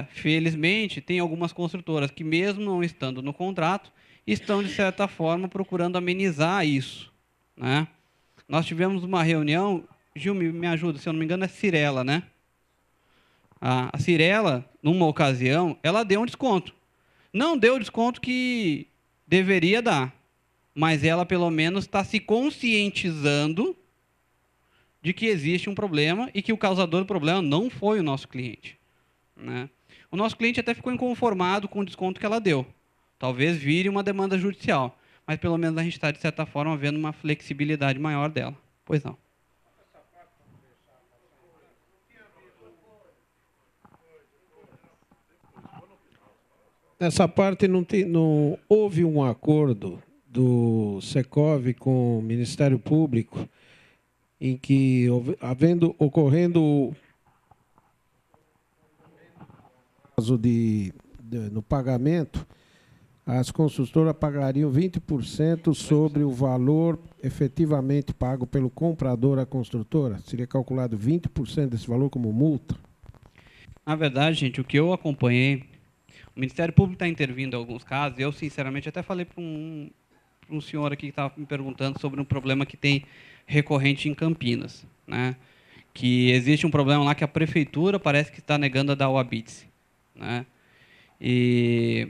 felizmente, tem algumas construtoras que, mesmo não estando no contrato, estão, de certa forma, procurando amenizar isso. Né? Nós tivemos uma reunião, Gil, me ajuda, se eu não me engano, é Cirela, né? A Cirela, numa ocasião, ela deu um desconto. Não deu o desconto que deveria dar, mas ela, pelo menos, está se conscientizando de que existe um problema e que o causador do problema não foi o nosso cliente. Né? O nosso cliente até ficou inconformado com o desconto que ela deu. Talvez vire uma demanda judicial, mas pelo menos a gente está, de certa forma, vendo uma flexibilidade maior dela. Pois não. Nessa parte não houve um acordo do Secov com o Ministério Público em que, ocorrendo caso no pagamento, as construtoras pagariam 20% sobre o valor efetivamente pago pelo comprador à construtora? Seria calculado 20% desse valor como multa? Na verdade, gente, o que eu acompanhei, o Ministério Público está intervindo em alguns casos, e eu, sinceramente, até falei para um senhor aqui que estava me perguntando sobre um problema que tem recorrente em Campinas, né? Que existe um problema lá que a prefeitura parece que está negando a dar o habite, né? E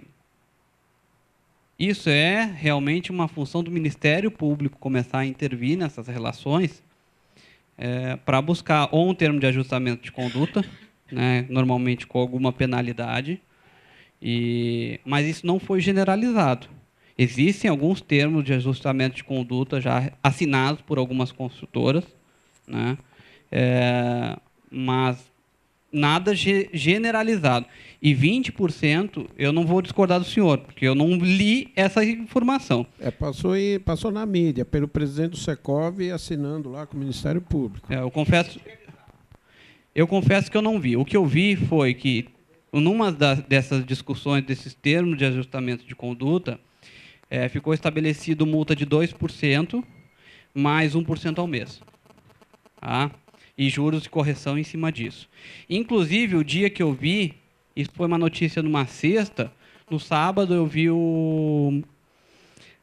isso é realmente uma função do Ministério Público começar a intervir nessas relações para buscar ou um termo de ajustamento de conduta, né, normalmente com alguma penalidade, mas isso não foi generalizado. Existem alguns termos de ajustamento de conduta já assinados por algumas construtoras, né, mas nada generalizado. E 20%, eu não vou discordar do senhor, porque eu não li essa informação. Passou na mídia, pelo presidente do Secov assinando lá com o Ministério Público. Eu confesso que eu não vi. O que eu vi foi que, numa dessas discussões, desses termos de ajustamento de conduta, ficou estabelecido multa de 2% mais 1% ao mês. Tá? E juros de correção em cima disso. Inclusive, o dia que eu vi, isso foi uma notícia numa sexta, no sábado eu vi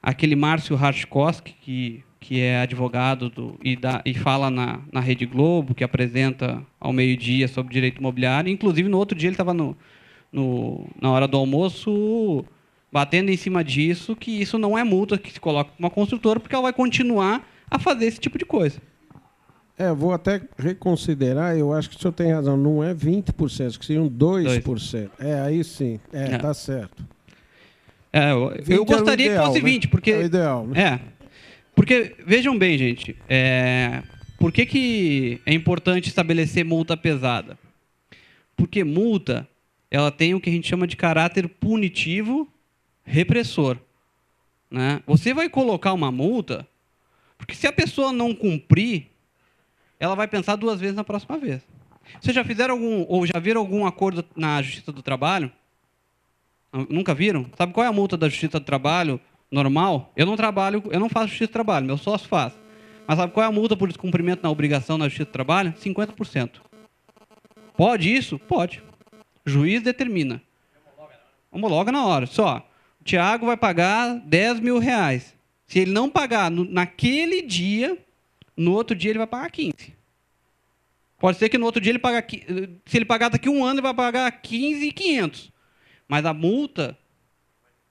aquele Márcio Hartkoski, que é advogado e fala na Rede Globo, que apresenta ao meio-dia sobre direito imobiliário. Inclusive, no outro dia ele estava na hora do almoço batendo em cima disso, que isso não é multa que se coloca para uma construtora, porque ela vai continuar a fazer esse tipo de coisa. Vou até reconsiderar, eu acho que o senhor tem razão, não é 20%, que seriam 2%. Aí sim, tá certo. Eu gostaria que fosse 20%, porque... É o ideal, né? Porque, vejam bem, gente, por que é importante estabelecer multa pesada? Porque multa, ela tem o que a gente chama de caráter punitivo repressor, né? Você vai colocar uma multa, porque se a pessoa não cumprir, ela vai pensar 2 vezes na próxima vez. Vocês já fizeram já viram algum acordo na Justiça do Trabalho? Nunca viram? Sabe qual é a multa da Justiça do Trabalho normal? Eu não faço Justiça do Trabalho, meu sócio faz. Mas sabe qual é a multa por descumprimento na obrigação na Justiça do Trabalho? 50%. Pode isso? Pode. O juiz determina. Homologa na hora. Só, o Tiago vai pagar 10 mil reais. Se ele não pagar naquele dia, no outro dia ele vai pagar 15. Pode ser que no outro dia ele pague... Se ele pagar daqui a 1 ano, ele vai pagar 15.500. Mas a multa,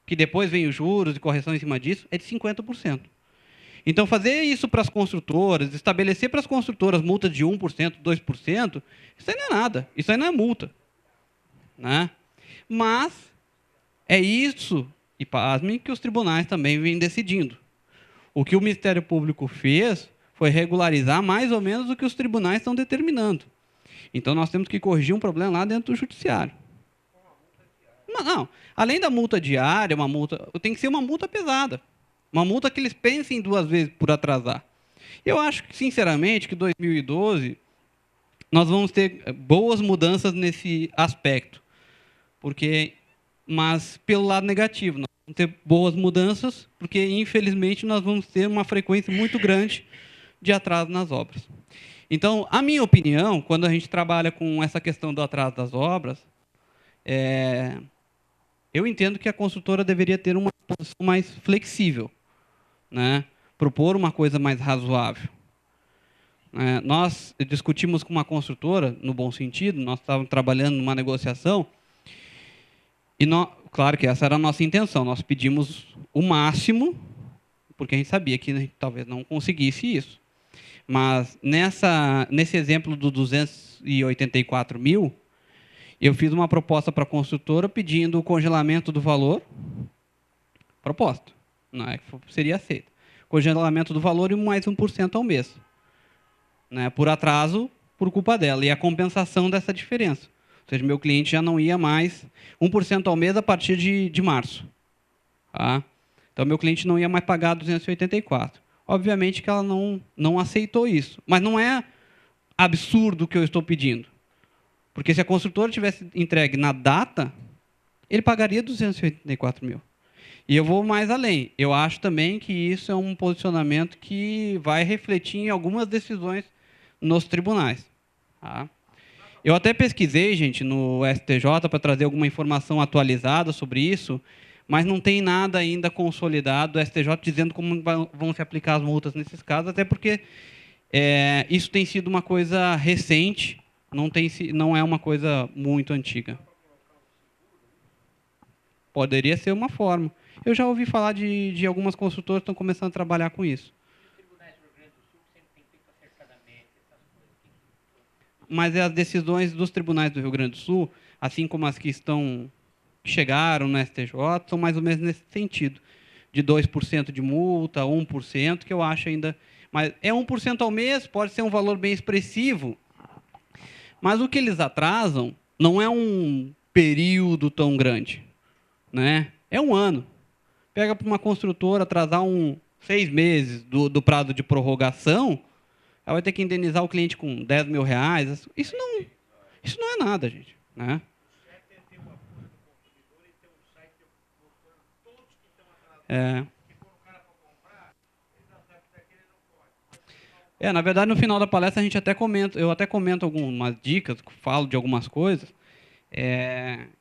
que depois vem os juros e correção em cima disso, é de 50%. Então, fazer isso para as construtoras, estabelecer para as construtoras multa de 1%, 2%, isso aí não é nada. Isso aí não é multa, né? Mas é isso, e pasmem, que os tribunais também vêm decidindo. O que o Ministério Público fez foi regularizar mais ou menos o que os tribunais estão determinando. Então, nós temos que corrigir um problema lá dentro do judiciário. Não. Além da multa diária, tem que ser uma multa pesada. Uma multa que eles pensem 2 vezes por atrasar. Eu acho, sinceramente, que 2012 nós vamos ter boas mudanças nesse aspecto. Mas pelo lado negativo, nós vamos ter boas mudanças, porque, infelizmente, nós vamos ter uma frequência muito grande de atraso nas obras. Então, a minha opinião, quando a gente trabalha com essa questão do atraso das obras, eu entendo que a construtora deveria ter uma posição mais flexível, né? Propor uma coisa mais razoável. Nós discutimos com uma construtora, no bom sentido, nós estávamos trabalhando numa negociação, e claro que essa era a nossa intenção, nós pedimos o máximo, porque a gente sabia que a gente talvez não conseguisse isso. Mas nesse exemplo do 284 mil, eu fiz uma proposta para a construtora pedindo o congelamento do valor. Proposta. Não é que seria aceita. Congelamento do valor e mais 1% ao mês. Né, por atraso, por culpa dela. E a compensação dessa diferença. Ou seja, meu cliente já não ia mais 1% ao mês a partir de março. Tá? Então, meu cliente não ia mais pagar 284. Obviamente que ela não aceitou isso. Mas não é absurdo o que eu estou pedindo. Porque se a construtora tivesse entregue na data, ele pagaria 284 mil. E eu vou mais além. Eu acho também que isso é um posicionamento que vai refletir em algumas decisões nos tribunais. Tá? Eu até pesquisei, gente, no STJ para trazer alguma informação atualizada sobre isso, mas não tem nada ainda consolidado do STJ dizendo como vão se aplicar as multas nesses casos, até porque isso tem sido uma coisa recente, não é uma coisa muito antiga. Poderia ser uma forma. Eu já ouvi falar de algumas construtoras que estão começando a trabalhar com isso. Mas as decisões dos tribunais do Rio Grande do Sul, assim como as que chegaram no STJ, são mais ou menos nesse sentido. De 2% de multa, 1%, que eu acho ainda... Mas é 1% ao mês, pode ser um valor bem expressivo. Mas o que eles atrasam não é um período tão grande. Né? É um ano. Pega para uma construtora atrasar 6 meses do prazo de prorrogação, ela vai ter que indenizar o cliente com 10 mil reais. Isso não é nada, gente. Né? Na verdade, no final da palestra, eu até comento algumas dicas, falo de algumas coisas,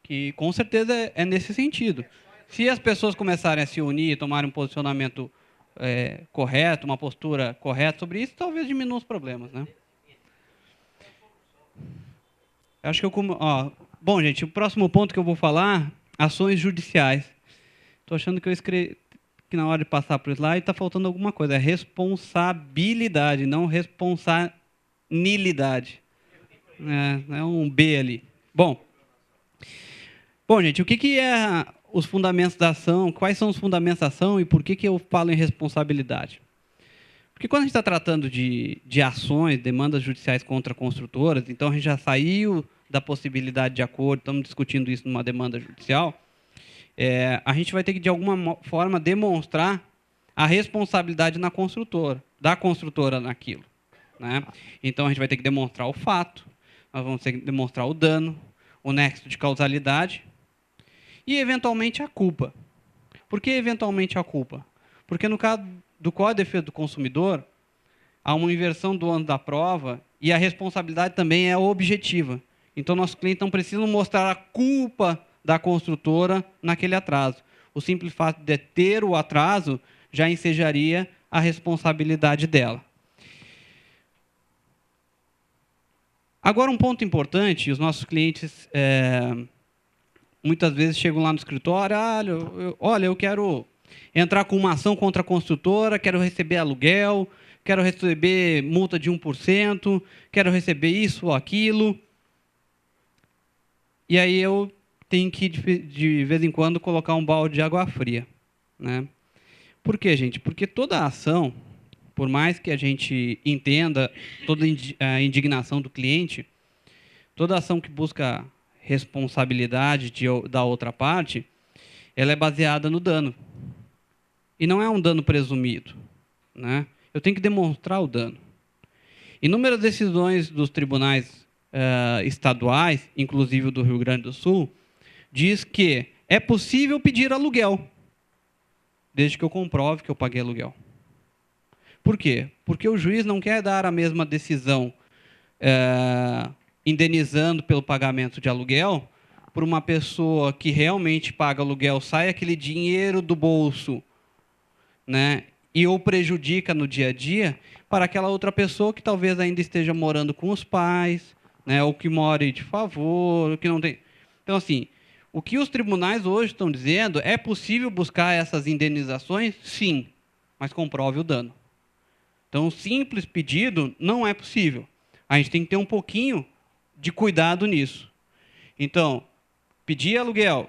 que com certeza é nesse sentido. Se as pessoas começarem a se unir e tomarem um posicionamento correto, uma postura correta sobre isso, talvez diminua os problemas. Né? Acho que bom, gente, o próximo ponto que eu vou falar, ações judiciais. Estou achando que eu escrevi que na hora de passar para o slide está faltando alguma coisa. É responsabilidade, não responsanilidade. É um B ali. Bom, gente, o que é os fundamentos da ação? Quais são os fundamentos da ação e por que eu falo em responsabilidade? Porque quando a gente está tratando de ações, demandas judiciais contra construtoras, então a gente já saiu da possibilidade de acordo, estamos discutindo isso numa demanda judicial, a gente vai ter que, de alguma forma, demonstrar a responsabilidade da construtora naquilo. Né? Então, a gente vai ter que demonstrar o fato, nós vamos ter que demonstrar o dano, o nexo de causalidade e, eventualmente, a culpa. Por que, eventualmente, a culpa? Porque, no caso do Código de Defesa do Consumidor, há uma inversão do ônus da prova e a responsabilidade também é objetiva. Então, nosso cliente não precisa mostrar a culpa da construtora naquele atraso. O simples fato de ter o atraso já ensejaria a responsabilidade dela. Agora, um ponto importante, os nossos clientes muitas vezes chegam lá no escritório, olha, eu quero entrar com uma ação contra a construtora, quero receber aluguel, quero receber multa de 1%, quero receber isso ou aquilo. E aí eu tenho que, de vez em quando, colocar um balde de água fria. Né? Por quê, gente? Porque toda ação, por mais que a gente entenda toda a indignação do cliente, toda ação que busca responsabilidade da outra parte, ela é baseada no dano. E não é um dano presumido. Né? Eu tenho que demonstrar o dano. Inúmeras decisões dos tribunais estaduais, inclusive o do Rio Grande do Sul, diz que é possível pedir aluguel, desde que eu comprove que eu paguei aluguel. Por quê? Porque o juiz não quer dar a mesma decisão indenizando pelo pagamento de aluguel por uma pessoa que realmente paga aluguel, sai aquele dinheiro do bolso, né, e o prejudica no dia a dia, para aquela outra pessoa que talvez ainda esteja morando com os pais, né, ou que more de favor, ou que não tem... Então, assim, o que os tribunais hoje estão dizendo, é possível buscar essas indenizações? Sim, mas comprove o dano. Então, o simples pedido não é possível. A gente tem que ter um pouquinho de cuidado nisso. Então, pedir aluguel,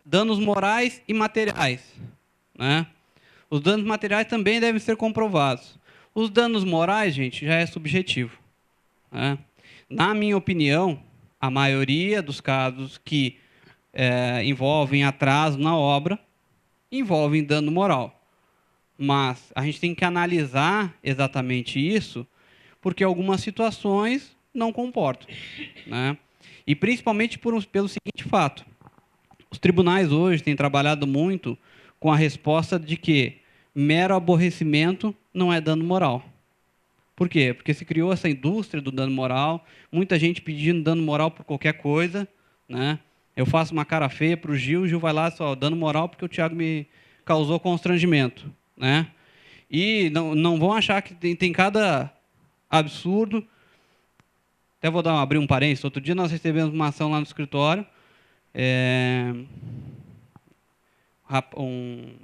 danos morais e materiais. Né? Os danos materiais também devem ser comprovados. Os danos morais, gente, já é subjetivo. Né? Na minha opinião, a maioria dos casos que envolvem atraso na obra, envolvem dano moral. Mas a gente tem que analisar exatamente isso, porque algumas situações não comportam, né? E principalmente pelo seguinte fato: os tribunais hoje têm trabalhado muito com a resposta de que mero aborrecimento não é dano moral. Por quê? Porque se criou essa indústria do dano moral, muita gente pedindo dano moral por qualquer coisa, né? Eu faço uma cara feia para o Gil vai lá só dano moral porque o Thiago me causou constrangimento, né? E não vão achar que tem cada absurdo. Até vou abrir um parênteses. Outro dia nós recebemos uma ação lá no escritório.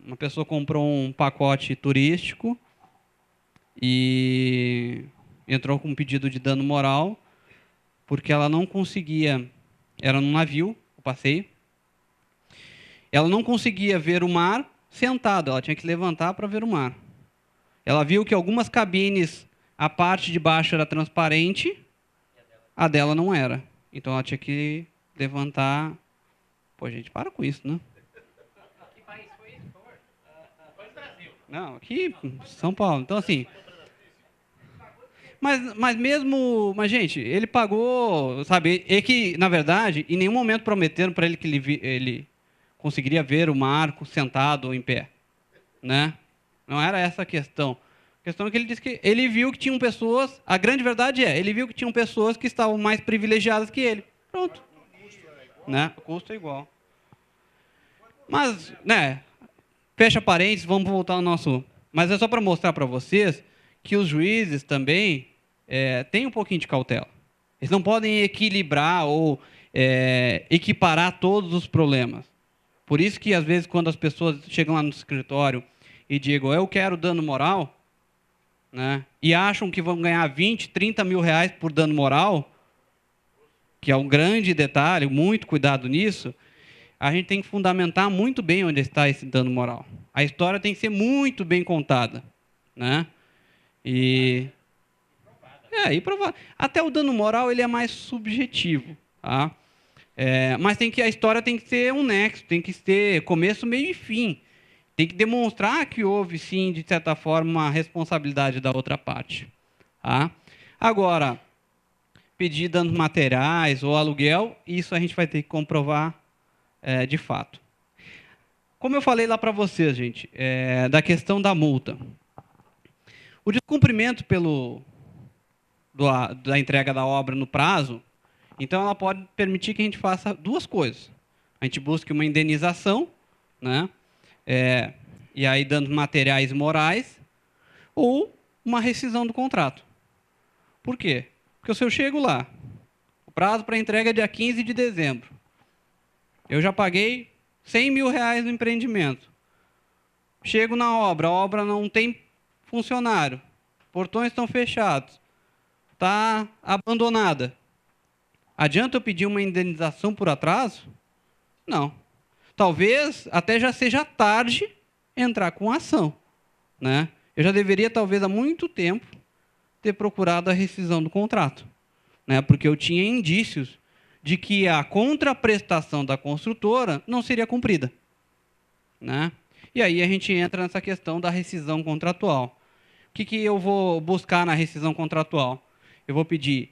Uma pessoa comprou um pacote turístico e entrou com um pedido de dano moral porque ela não conseguia, era num navio, o passeio, ela não conseguia ver o mar sentada, ela tinha que levantar para ver o mar. Ela viu que algumas cabines, a parte de baixo era transparente, a dela não era. Então ela tinha que levantar. Pô, gente, para com isso, né? Que país foi isso, por favor? Foi no Brasil. Não, aqui, São Paulo. Então, assim. Mas mesmo. Mas, gente, ele pagou. Sabe? É que, na verdade, em nenhum momento prometeram para ele que ele conseguiria ver o Marco sentado ou em pé. Né? Não era essa a questão. A questão é que ele disse que ele viu que tinham pessoas. A grande verdade é, ele viu que tinham pessoas que estavam mais privilegiadas que ele. Pronto. Né? O custo é igual. Mas, né? Fecha parênteses, vamos voltar ao nosso. Mas é só para mostrar para vocês que os juízes também têm um pouquinho de cautela. Eles não podem equilibrar ou equiparar todos os problemas. Por isso que, às vezes, quando as pessoas chegam lá no escritório e digam, eu quero dano moral, né, e acham que vão ganhar 20, 30 mil reais por dano moral, que é um grande detalhe, muito cuidado nisso, a gente tem que fundamentar muito bem onde está esse dano moral. A história tem que ser muito bem contada. Né? E provado. Até o dano moral ele é mais subjetivo. Tá? Mas a história tem que ser um nexo, tem que ter começo, meio e fim. Tem que demonstrar que houve, sim, de certa forma, uma responsabilidade da outra parte. Tá? Agora, pedir danos materiais ou aluguel, isso a gente vai ter que comprovar de fato. Como eu falei lá para vocês, gente, da questão da multa. O descumprimento da entrega da obra no prazo, então ela pode permitir que a gente faça duas coisas. A gente busque uma indenização, né? E aí danos materiais e morais, ou uma rescisão do contrato. Por quê? Porque se eu chego lá, o prazo para entrega é dia 15 de dezembro. Eu já paguei 100 mil reais no empreendimento. Chego na obra, a obra não tem funcionário, portões estão fechados, está abandonada. Adianta eu pedir uma indenização por atraso? Não. Talvez até já seja tarde entrar com ação. Né? Eu já deveria, talvez, há muito tempo, ter procurado a rescisão do contrato. Né? Porque eu tinha indícios de que a contraprestação da construtora não seria cumprida. Né? E aí a gente entra nessa questão da rescisão contratual. O que eu vou buscar na rescisão contratual? Eu vou pedir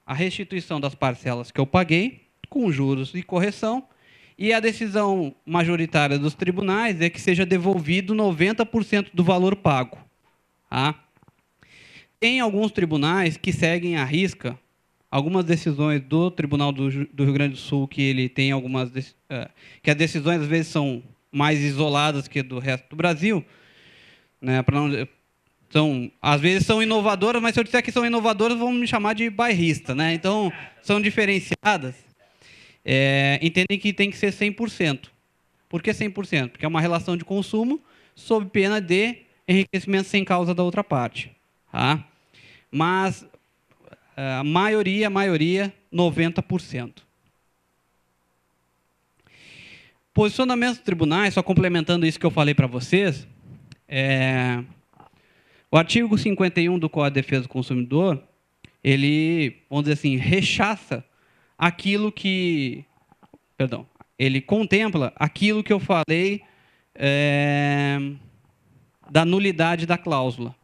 a restituição das parcelas que eu paguei, com juros e correção, e a decisão majoritária dos tribunais é que seja devolvido 90% do valor pago. Tá? Tem alguns tribunais que seguem à risca algumas decisões do Tribunal do Rio Grande do Sul, que ele tem algumas que as decisões às vezes são mais isoladas que do resto do Brasil, né? Às vezes são inovadoras, mas se eu disser que são inovadoras, vão me chamar de bairrista, né? Então, são diferenciadas. Entendem que tem que ser 100%. Por que 100%? Porque é uma relação de consumo sob pena de enriquecimento sem causa da outra parte. Tá? Mas a maioria, 90%. Posicionamento dos tribunais, só complementando isso que eu falei para vocês, o artigo 51 do Código de Defesa do Consumidor, ele, vamos dizer assim, rechaça aquilo que... Perdão, ele contempla aquilo que eu falei da nulidade da cláusula.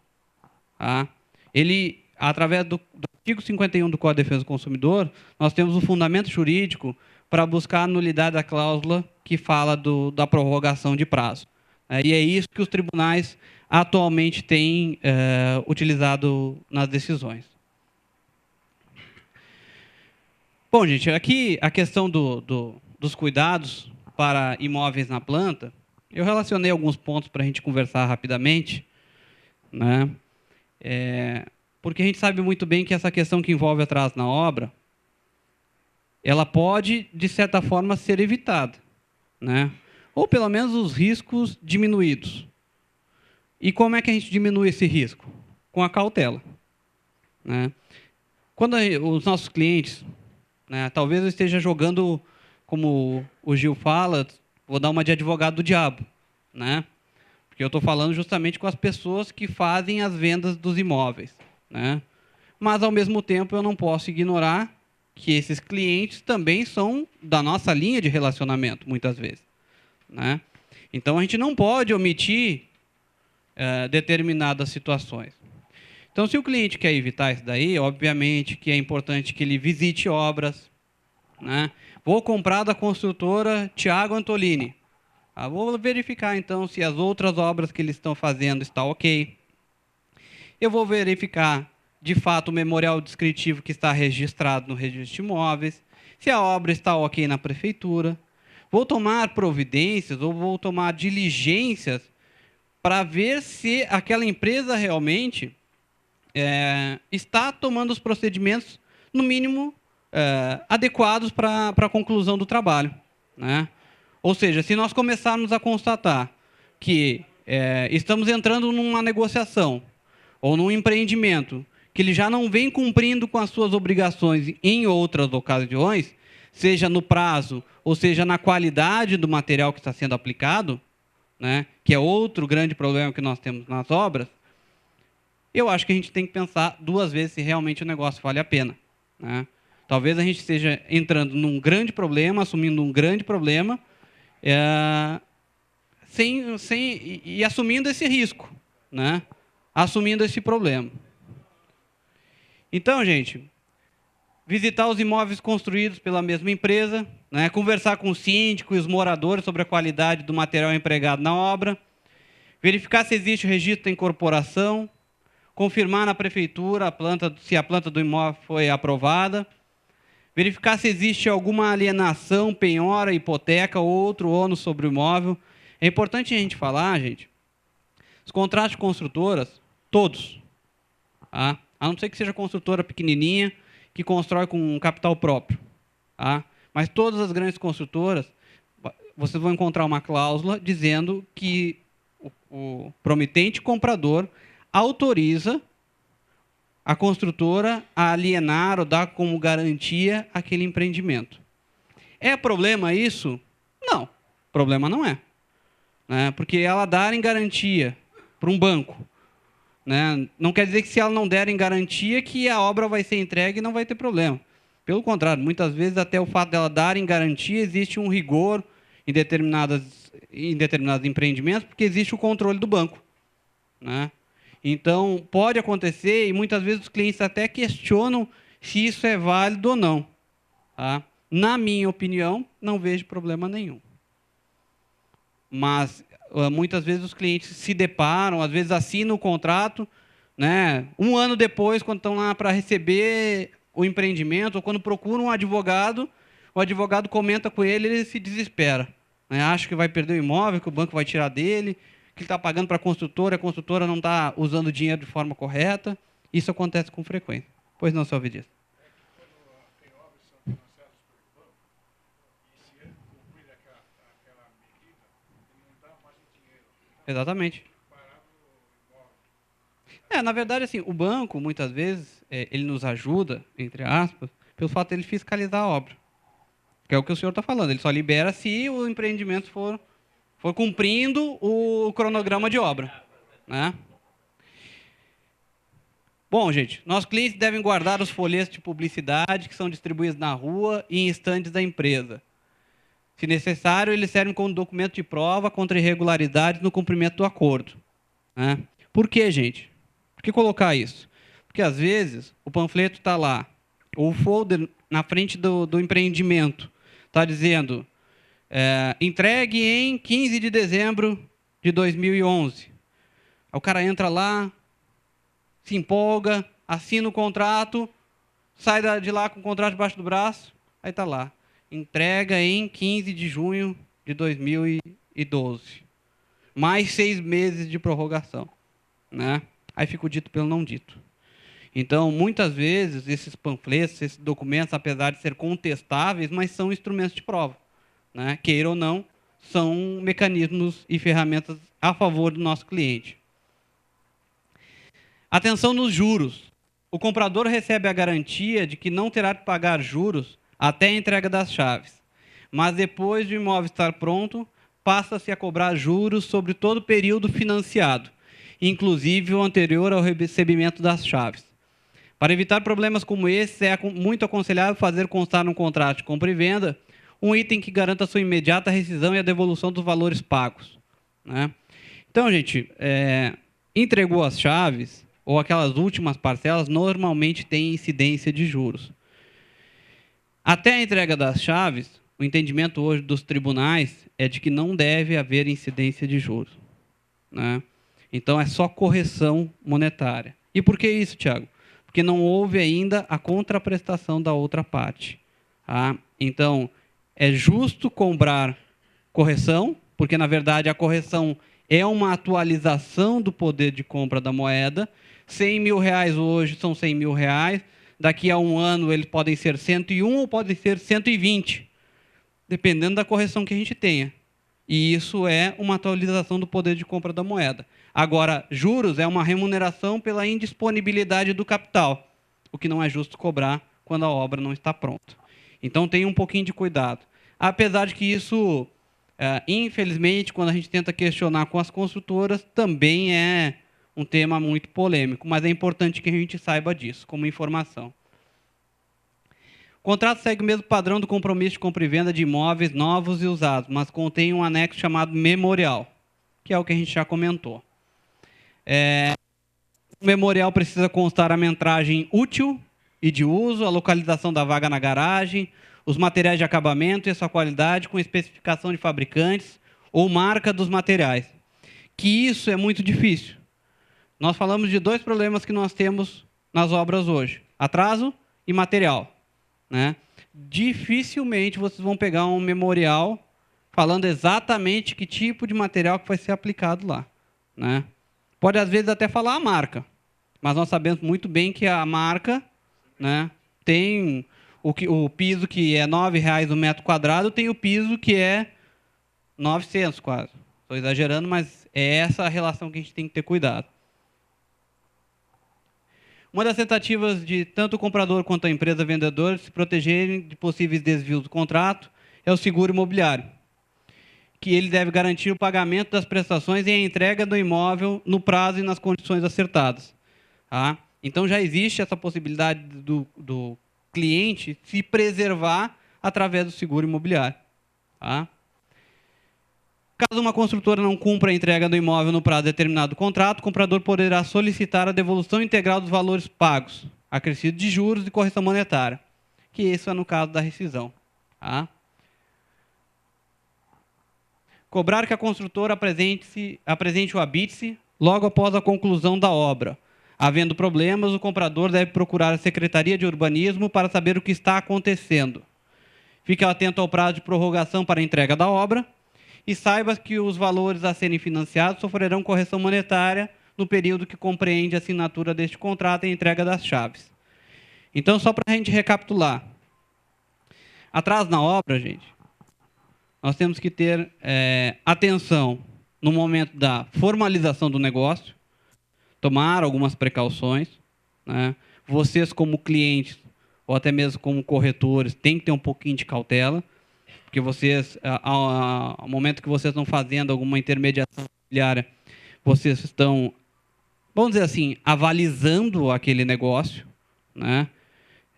Tá? Ele, através do artigo 51 do Código de Defesa do Consumidor, nós temos o fundamento jurídico para buscar a nulidade da cláusula que fala da prorrogação de prazo. E é isso que os tribunais atualmente têm utilizado nas decisões. Bom, gente, aqui a questão dos cuidados para imóveis na planta, eu relacionei alguns pontos para a gente conversar rapidamente, né? Porque a gente sabe muito bem que essa questão que envolve atraso na obra, ela pode, de certa forma, ser evitada, né? Ou, pelo menos, os riscos diminuídos. E como é que a gente diminui esse risco? Com a cautela, né? Quando os nossos clientes, né, talvez eu esteja jogando, como o Gil fala, vou dar uma de advogado do diabo, né? Porque eu estou falando justamente com as pessoas que fazem as vendas dos imóveis, né? Mas, ao mesmo tempo, eu não posso ignorar que esses clientes também são da nossa linha de relacionamento, muitas vezes, né? Então, a gente não pode omitir determinadas situações. Então, se o cliente quer evitar isso daí, obviamente que é importante que ele visite obras, né? Vou comprar da construtora Thiago Antolini. Vou verificar, então, se as outras obras que eles estão fazendo estão ok. Eu vou verificar, de fato, o memorial descritivo que está registrado no registro de imóveis, se a obra está ok na prefeitura. Vou tomar providências ou vou tomar diligências para ver se aquela empresa realmente está tomando os procedimentos, no mínimo, adequados para a conclusão do trabalho, né? Ou seja, se nós começarmos a constatar que estamos entrando numa negociação ou num empreendimento que ele já não vem cumprindo com as suas obrigações em outras ocasiões, seja no prazo ou seja na qualidade do material que está sendo aplicado, né, que é outro grande problema que nós temos nas obras, eu acho que a gente tem que pensar duas vezes se realmente o negócio vale a pena, né? Talvez a gente esteja entrando num grande problema, assumindo um grande problema, e assumindo esse risco, né? Assumindo esse problema. Então, gente, visitar os imóveis construídos pela mesma empresa, né? Conversar com o síndico e os moradores sobre a qualidade do material empregado na obra, verificar se existe o registro da incorporação, confirmar na prefeitura se a planta do imóvel foi aprovada, verificar se existe alguma alienação, penhora, hipoteca ou outro ônus sobre o imóvel. É importante a gente falar, gente, os contratos de construtoras, todos, tá? A não ser que seja construtora pequenininha, que constrói com capital próprio, tá? Mas todas as grandes construtoras, vocês vão encontrar uma cláusula dizendo que o promitente comprador autoriza a construtora a alienar ou dar como garantia aquele empreendimento. É problema isso? Não, problema não é, né? Porque ela dar em garantia para um banco, né, não quer dizer que se ela não der em garantia que a obra vai ser entregue e não vai ter problema. Pelo contrário, muitas vezes até o fato dela dar em garantia existe um rigor em determinados empreendimentos porque existe o controle do banco, né? Então, pode acontecer, e muitas vezes os clientes até questionam se isso é válido ou não, tá? Na minha opinião, não vejo problema nenhum. Mas, muitas vezes, os clientes se deparam, às vezes assinam o contrato, né? Um ano depois, quando estão lá para receber o empreendimento, ou quando procuram um advogado, o advogado comenta com ele se desespera, né? Acha que vai perder o imóvel, que o banco vai tirar dele, que ele está pagando para a construtora não está usando o dinheiro de forma correta. Isso acontece com frequência. Pois não, senhor Vidias? Quando tem obras que são financiadas pelo banco, e se ele cumprir aquela medida, ele não dá mais o dinheiro. Exatamente. Parado no imóvel. Na verdade, assim, o banco, muitas vezes, ele nos ajuda, entre aspas, pelo fato de ele fiscalizar a obra. Que é o que o senhor está falando. Ele só libera se o empreendimento for cumprindo o cronograma de obra, né? Bom, gente, nossos clientes devem guardar os folhetos de publicidade que são distribuídos na rua e em estandes da empresa. Se necessário, eles servem como documento de prova contra irregularidades no cumprimento do acordo. Né? Por que, gente? Por que colocar isso? Porque, às vezes, o panfleto está lá, ou o folder na frente do empreendimento está dizendo entregue em 15 de dezembro de 2011. Aí o cara entra lá, se empolga, assina o contrato, sai de lá com o contrato debaixo do braço, aí está lá. Entrega em 15 de junho de 2012. Mais 6 meses de prorrogação. Né? Aí fica o dito pelo não dito. Então, muitas vezes, esses panfletos, esses documentos, apesar de ser contestáveis, mas são instrumentos de prova. Né? Queira ou não, são mecanismos e ferramentas a favor do nosso cliente. Atenção nos juros. O comprador recebe a garantia de que não terá de pagar juros até a entrega das chaves. Mas depois do imóvel estar pronto, passa-se a cobrar juros sobre todo o período financiado, inclusive o anterior ao recebimento das chaves. Para evitar problemas como esse, é muito aconselhável fazer constar no contrato de compra e venda um item que garanta a sua imediata rescisão e a devolução dos valores pagos. Né? Então, gente, entregou as chaves, ou aquelas últimas parcelas, normalmente tem incidência de juros. Até a entrega das chaves, o entendimento hoje dos tribunais é de que não deve haver incidência de juros. Né? Então, é só correção monetária. E por que isso, Tiago? Porque não houve ainda a contraprestação da outra parte. Tá? Então, é justo cobrar correção, porque, na verdade, a correção é uma atualização do poder de compra da moeda. 100 mil reais hoje são 100 mil reais. Daqui a um ano, eles podem ser 101 ou podem ser 120, dependendo da correção que a gente tenha. E isso é uma atualização do poder de compra da moeda. Agora, juros é uma remuneração pela indisponibilidade do capital, o que não é justo cobrar quando a obra não está pronta. Então, tenha um pouquinho de cuidado. Apesar de que isso, infelizmente, quando a gente tenta questionar com as construtoras, também é um tema muito polêmico, mas é importante que a gente saiba disso, como informação. O contrato segue o mesmo padrão do compromisso de compra e venda de imóveis novos e usados, mas contém um anexo chamado memorial, que é o que a gente já comentou. O memorial precisa constar a metragem útil e de uso, a localização da vaga na garagem, os materiais de acabamento e a sua qualidade, com especificação de fabricantes ou marca dos materiais. Que isso é muito difícil. Nós falamos de 2 problemas que nós temos nas obras hoje: atraso e material. Né? Dificilmente vocês vão pegar um memorial falando exatamente que tipo de material que vai ser aplicado lá. Né? Pode, às vezes, até falar a marca, mas nós sabemos muito bem que a marca, né, tem o piso que é R$ 9,00 o metro quadrado, tem o piso que é 900 quase. Estou exagerando, mas é essa a relação que a gente tem que ter cuidado. Uma das tentativas de tanto o comprador quanto a empresa vendedora se protegerem de possíveis desvios do contrato é o seguro imobiliário, que ele deve garantir o pagamento das prestações e a entrega do imóvel no prazo e nas condições acertadas. Tá? Então, já existe essa possibilidade do cliente se preservar através do seguro imobiliário. Tá? Caso uma construtora não cumpra a entrega do imóvel no prazo determinado do contrato, o comprador poderá solicitar a devolução integral dos valores pagos, acrescido de juros e correção monetária, que isso é no caso da rescisão. Tá? Cobrar que a construtora apresente o habite-se logo após a conclusão da obra. Havendo problemas, o comprador deve procurar a Secretaria de Urbanismo para saber o que está acontecendo. Fique atento ao prazo de prorrogação para a entrega da obra e saiba que os valores a serem financiados sofrerão correção monetária no período que compreende a assinatura deste contrato e a entrega das chaves. Então, só para a gente recapitular. Atraso na obra, gente, nós temos que ter atenção no momento da formalização do negócio, tomar algumas precauções. Né? Vocês, como clientes, ou até mesmo como corretores, têm que ter um pouquinho de cautela, porque vocês, ao momento que vocês estão fazendo alguma intermediação imobiliária, vocês estão, vamos dizer assim, avalizando aquele negócio. Né?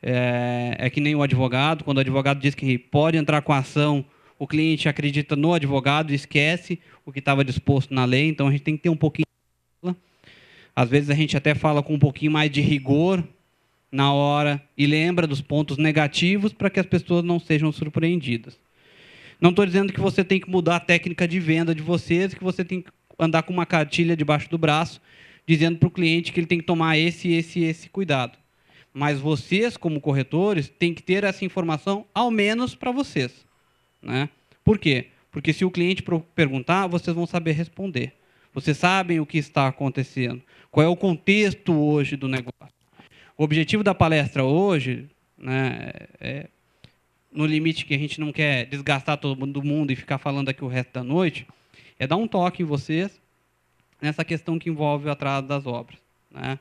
É que nem o advogado, quando o advogado diz que pode entrar com a ação, o cliente acredita no advogado e esquece o que estava disposto na lei, então a gente tem que ter um pouquinho Às vezes a gente até fala com um pouquinho mais de rigor na hora e lembra dos pontos negativos para que as pessoas não sejam surpreendidas. Não estou dizendo que você tem que mudar a técnica de venda de vocês, que você tem que andar com uma cartilha debaixo do braço, dizendo para o cliente que ele tem que tomar esse cuidado. Mas vocês, como corretores, têm que ter essa informação, ao menos para vocês. Né? Por quê? Porque se o cliente perguntar, vocês vão saber responder. Vocês sabem o que está acontecendo, qual é o contexto hoje do negócio. O objetivo da palestra hoje, né, no limite que a gente não quer desgastar todo mundo e ficar falando aqui o resto da noite, é dar um toque em vocês nessa questão que envolve o atraso das obras. Né?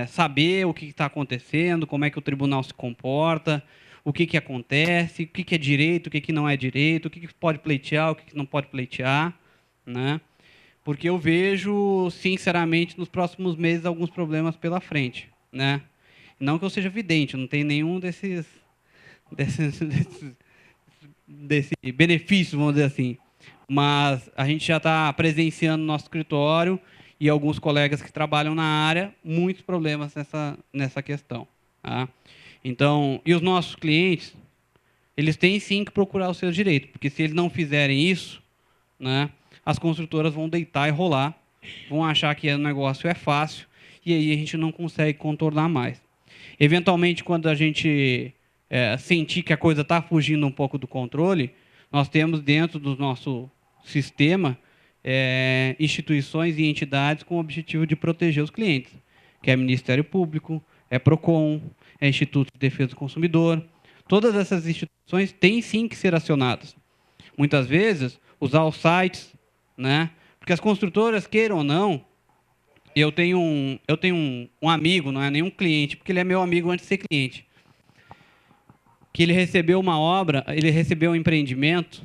Saber o que está acontecendo, como é que o tribunal se comporta, o que acontece, o que é direito, o que não é direito, o que pode pleitear, o que não pode pleitear. Né? Porque eu vejo, sinceramente, nos próximos meses, alguns problemas pela frente. Né? Não que eu seja vidente, não tem nenhum desse benefício, vamos dizer assim. Mas a gente já está presenciando no nosso escritório e alguns colegas que trabalham na área, muitos problemas nessa questão. Tá? Então, e os nossos clientes, eles têm sim que procurar os seus direitos, porque se eles não fizerem isso, né, as construtoras vão deitar e rolar, vão achar que o negócio é fácil, e aí a gente não consegue contornar mais. Eventualmente, quando a gente sentir que a coisa está fugindo um pouco do controle, nós temos dentro do nosso sistema instituições e entidades com o objetivo de proteger os clientes, que é Ministério Público, é PROCON, é Instituto de Defesa do Consumidor. Todas essas instituições têm sim que ser acionadas. Muitas vezes, usar os sites, né? Porque as construtoras, queiram ou não, eu tenho um amigo, não é nenhum cliente, porque ele é meu amigo antes de ser cliente, que ele recebeu uma obra, ele recebeu um empreendimento,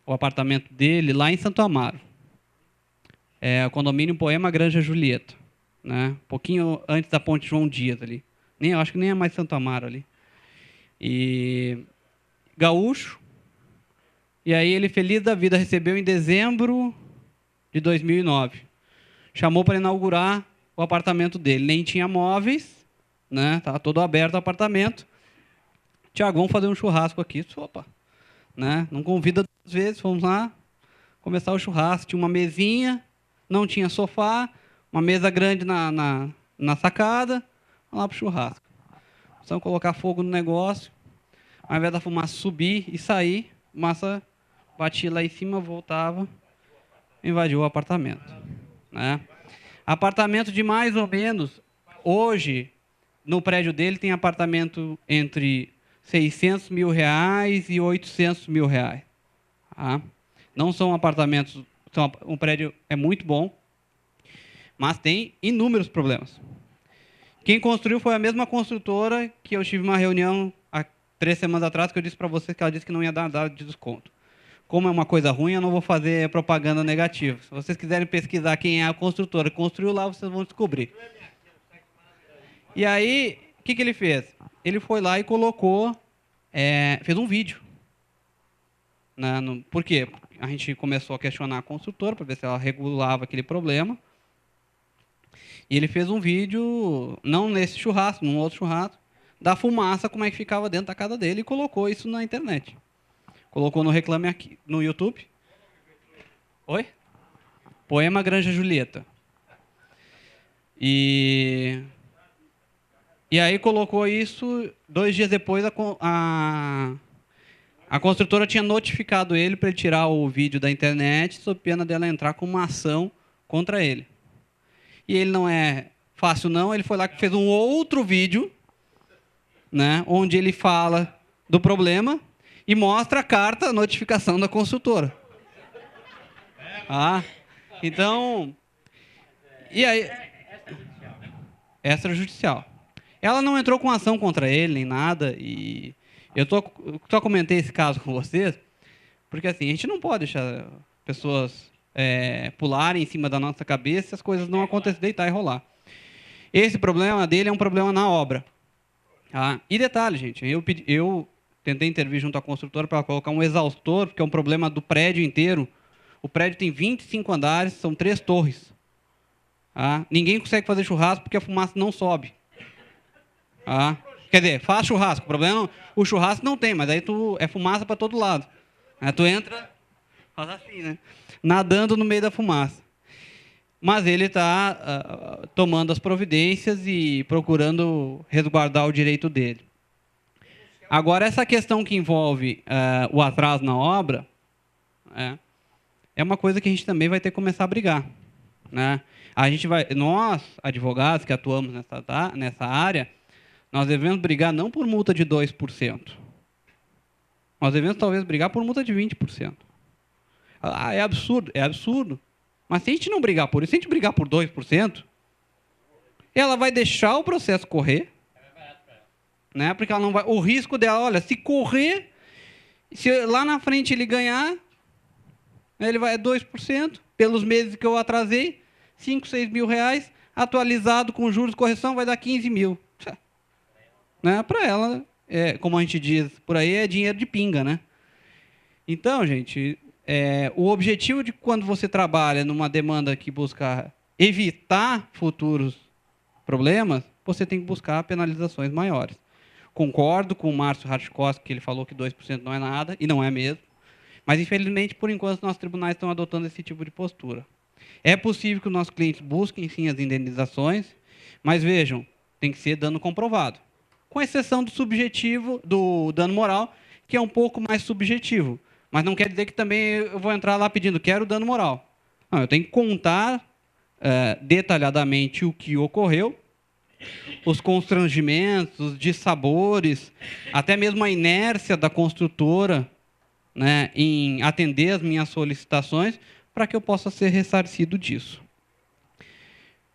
o apartamento dele, lá em Santo Amaro. O condomínio Poema Granja Julieta. Né? Um pouquinho antes da ponte João Dias ali. Eu acho que nem é mais Santo Amaro ali. E gaúcho. E aí ele, feliz da vida, recebeu em dezembro de 2009. Chamou para inaugurar o apartamento dele. Nem tinha móveis, né? Estava todo aberto o apartamento. Tiago, vamos fazer um churrasco aqui. Opa, né? Não convida 2 vezes, fomos lá começar o churrasco. Tinha uma mesinha, não tinha sofá, uma mesa grande na sacada, vamos lá para o churrasco. Precisamos colocar fogo no negócio, ao invés da fumaça subir e sair, a fumaça batia lá em cima, voltava, invadiu o apartamento. Né? Apartamento de mais ou menos, hoje, no prédio dele tem apartamento entre R$600 mil e R$800 mil. Tá? Não são apartamentos, um prédio é muito bom, mas tem inúmeros problemas. Quem construiu foi a mesma construtora que eu tive uma reunião há 3 semanas atrás, que eu disse para vocês que ela disse que não ia dar nada de desconto. Como é uma coisa ruim, eu não vou fazer propaganda negativa. Se vocês quiserem pesquisar quem é a construtora que construiu lá, vocês vão descobrir. E aí, o que ele fez? Ele foi lá e colocou, fez um vídeo. Por quê? A gente começou a questionar a construtora para ver se ela regulava aquele problema. E ele fez um vídeo, não nesse churrasco, num outro churrasco, da fumaça, como é que ficava dentro da casa dele, e colocou isso na internet. Colocou no Reclame Aqui, no YouTube. Oi? Poema Granja Julieta. E aí colocou isso, 2 dias depois a construtora tinha notificado ele para ele tirar o vídeo da internet, sob pena dela entrar com uma ação contra ele. E ele não é fácil não, ele foi lá que fez um outro vídeo, né, onde ele fala do problema e mostra a carta, a notificação da construtora. Então, e aí, extrajudicial. Ela não entrou com ação contra ele, nem nada, e eu só comentei esse caso com vocês, porque assim, a gente não pode deixar pessoas pularem em cima da nossa cabeça se as coisas não acontecerem, deitar e rolar. Esse problema dele é um problema na obra. E detalhe, gente, eu tentei intervir junto à construtora para colocar um exaustor, porque é um problema do prédio inteiro. O prédio tem 25 andares, são 3 torres. Tá? Ninguém consegue fazer churrasco porque a fumaça não sobe. Tá? Quer dizer, faz churrasco. O problema, o churrasco não tem, mas aí é fumaça para todo lado. Aí tu entra, faz assim, né? Nadando no meio da fumaça. Mas ele está tomando as providências e procurando resguardar o direito dele. Agora, essa questão que envolve o atraso na obra é uma coisa que a gente também vai ter que começar a brigar. Né? Nós, advogados que atuamos nessa área, nós devemos brigar não por multa de 2%. Nós devemos, talvez, brigar por multa de 20%. Ah, é absurdo. É absurdo. Mas se a gente não brigar por isso, se a gente brigar por 2%, ela vai deixar o processo correr. Né? Porque ela não vai... O risco dela, olha, se correr, se lá na frente ele ganhar, ele vai 2%, pelos meses que eu atrasei, 5, 6 mil reais, atualizado com juros e correção, vai dar 15 mil. Né? Para ela, como a gente diz por aí, é dinheiro de pinga. Né? Então, gente... o objetivo de quando você trabalha numa demanda que busca evitar futuros problemas, você tem que buscar penalizações maiores. Concordo com o Márcio Ratkowski, que ele falou que 2% não é nada, e não é mesmo. Mas, infelizmente, por enquanto, nossos tribunais estão adotando esse tipo de postura. É possível que os nossos clientes busquem, sim, as indenizações, mas, vejam, tem que ser dano comprovado. Com exceção do subjetivo, do dano moral, que é um pouco mais subjetivo. Mas não quer dizer que também eu vou entrar lá pedindo, quero dano moral. Não, eu tenho que contar detalhadamente o que ocorreu, os constrangimentos, os dissabores, até mesmo a inércia da construtora, né, em atender as minhas solicitações, para que eu possa ser ressarcido disso.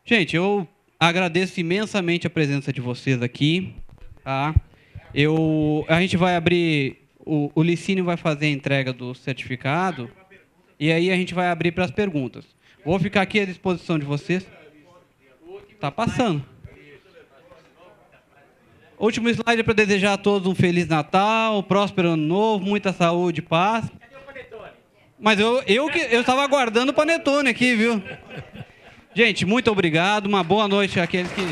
Gente, eu agradeço imensamente a presença de vocês aqui. Tá? A gente vai abrir... O Licínio vai fazer a entrega do certificado e aí a gente vai abrir para as perguntas. Vou ficar aqui à disposição de vocês. Está passando. Último slide para desejar a todos um Feliz Natal, um próspero Ano Novo, muita saúde, paz. Mas eu estava aguardando o panetone aqui, viu? Gente, muito obrigado. Uma boa noite àqueles que...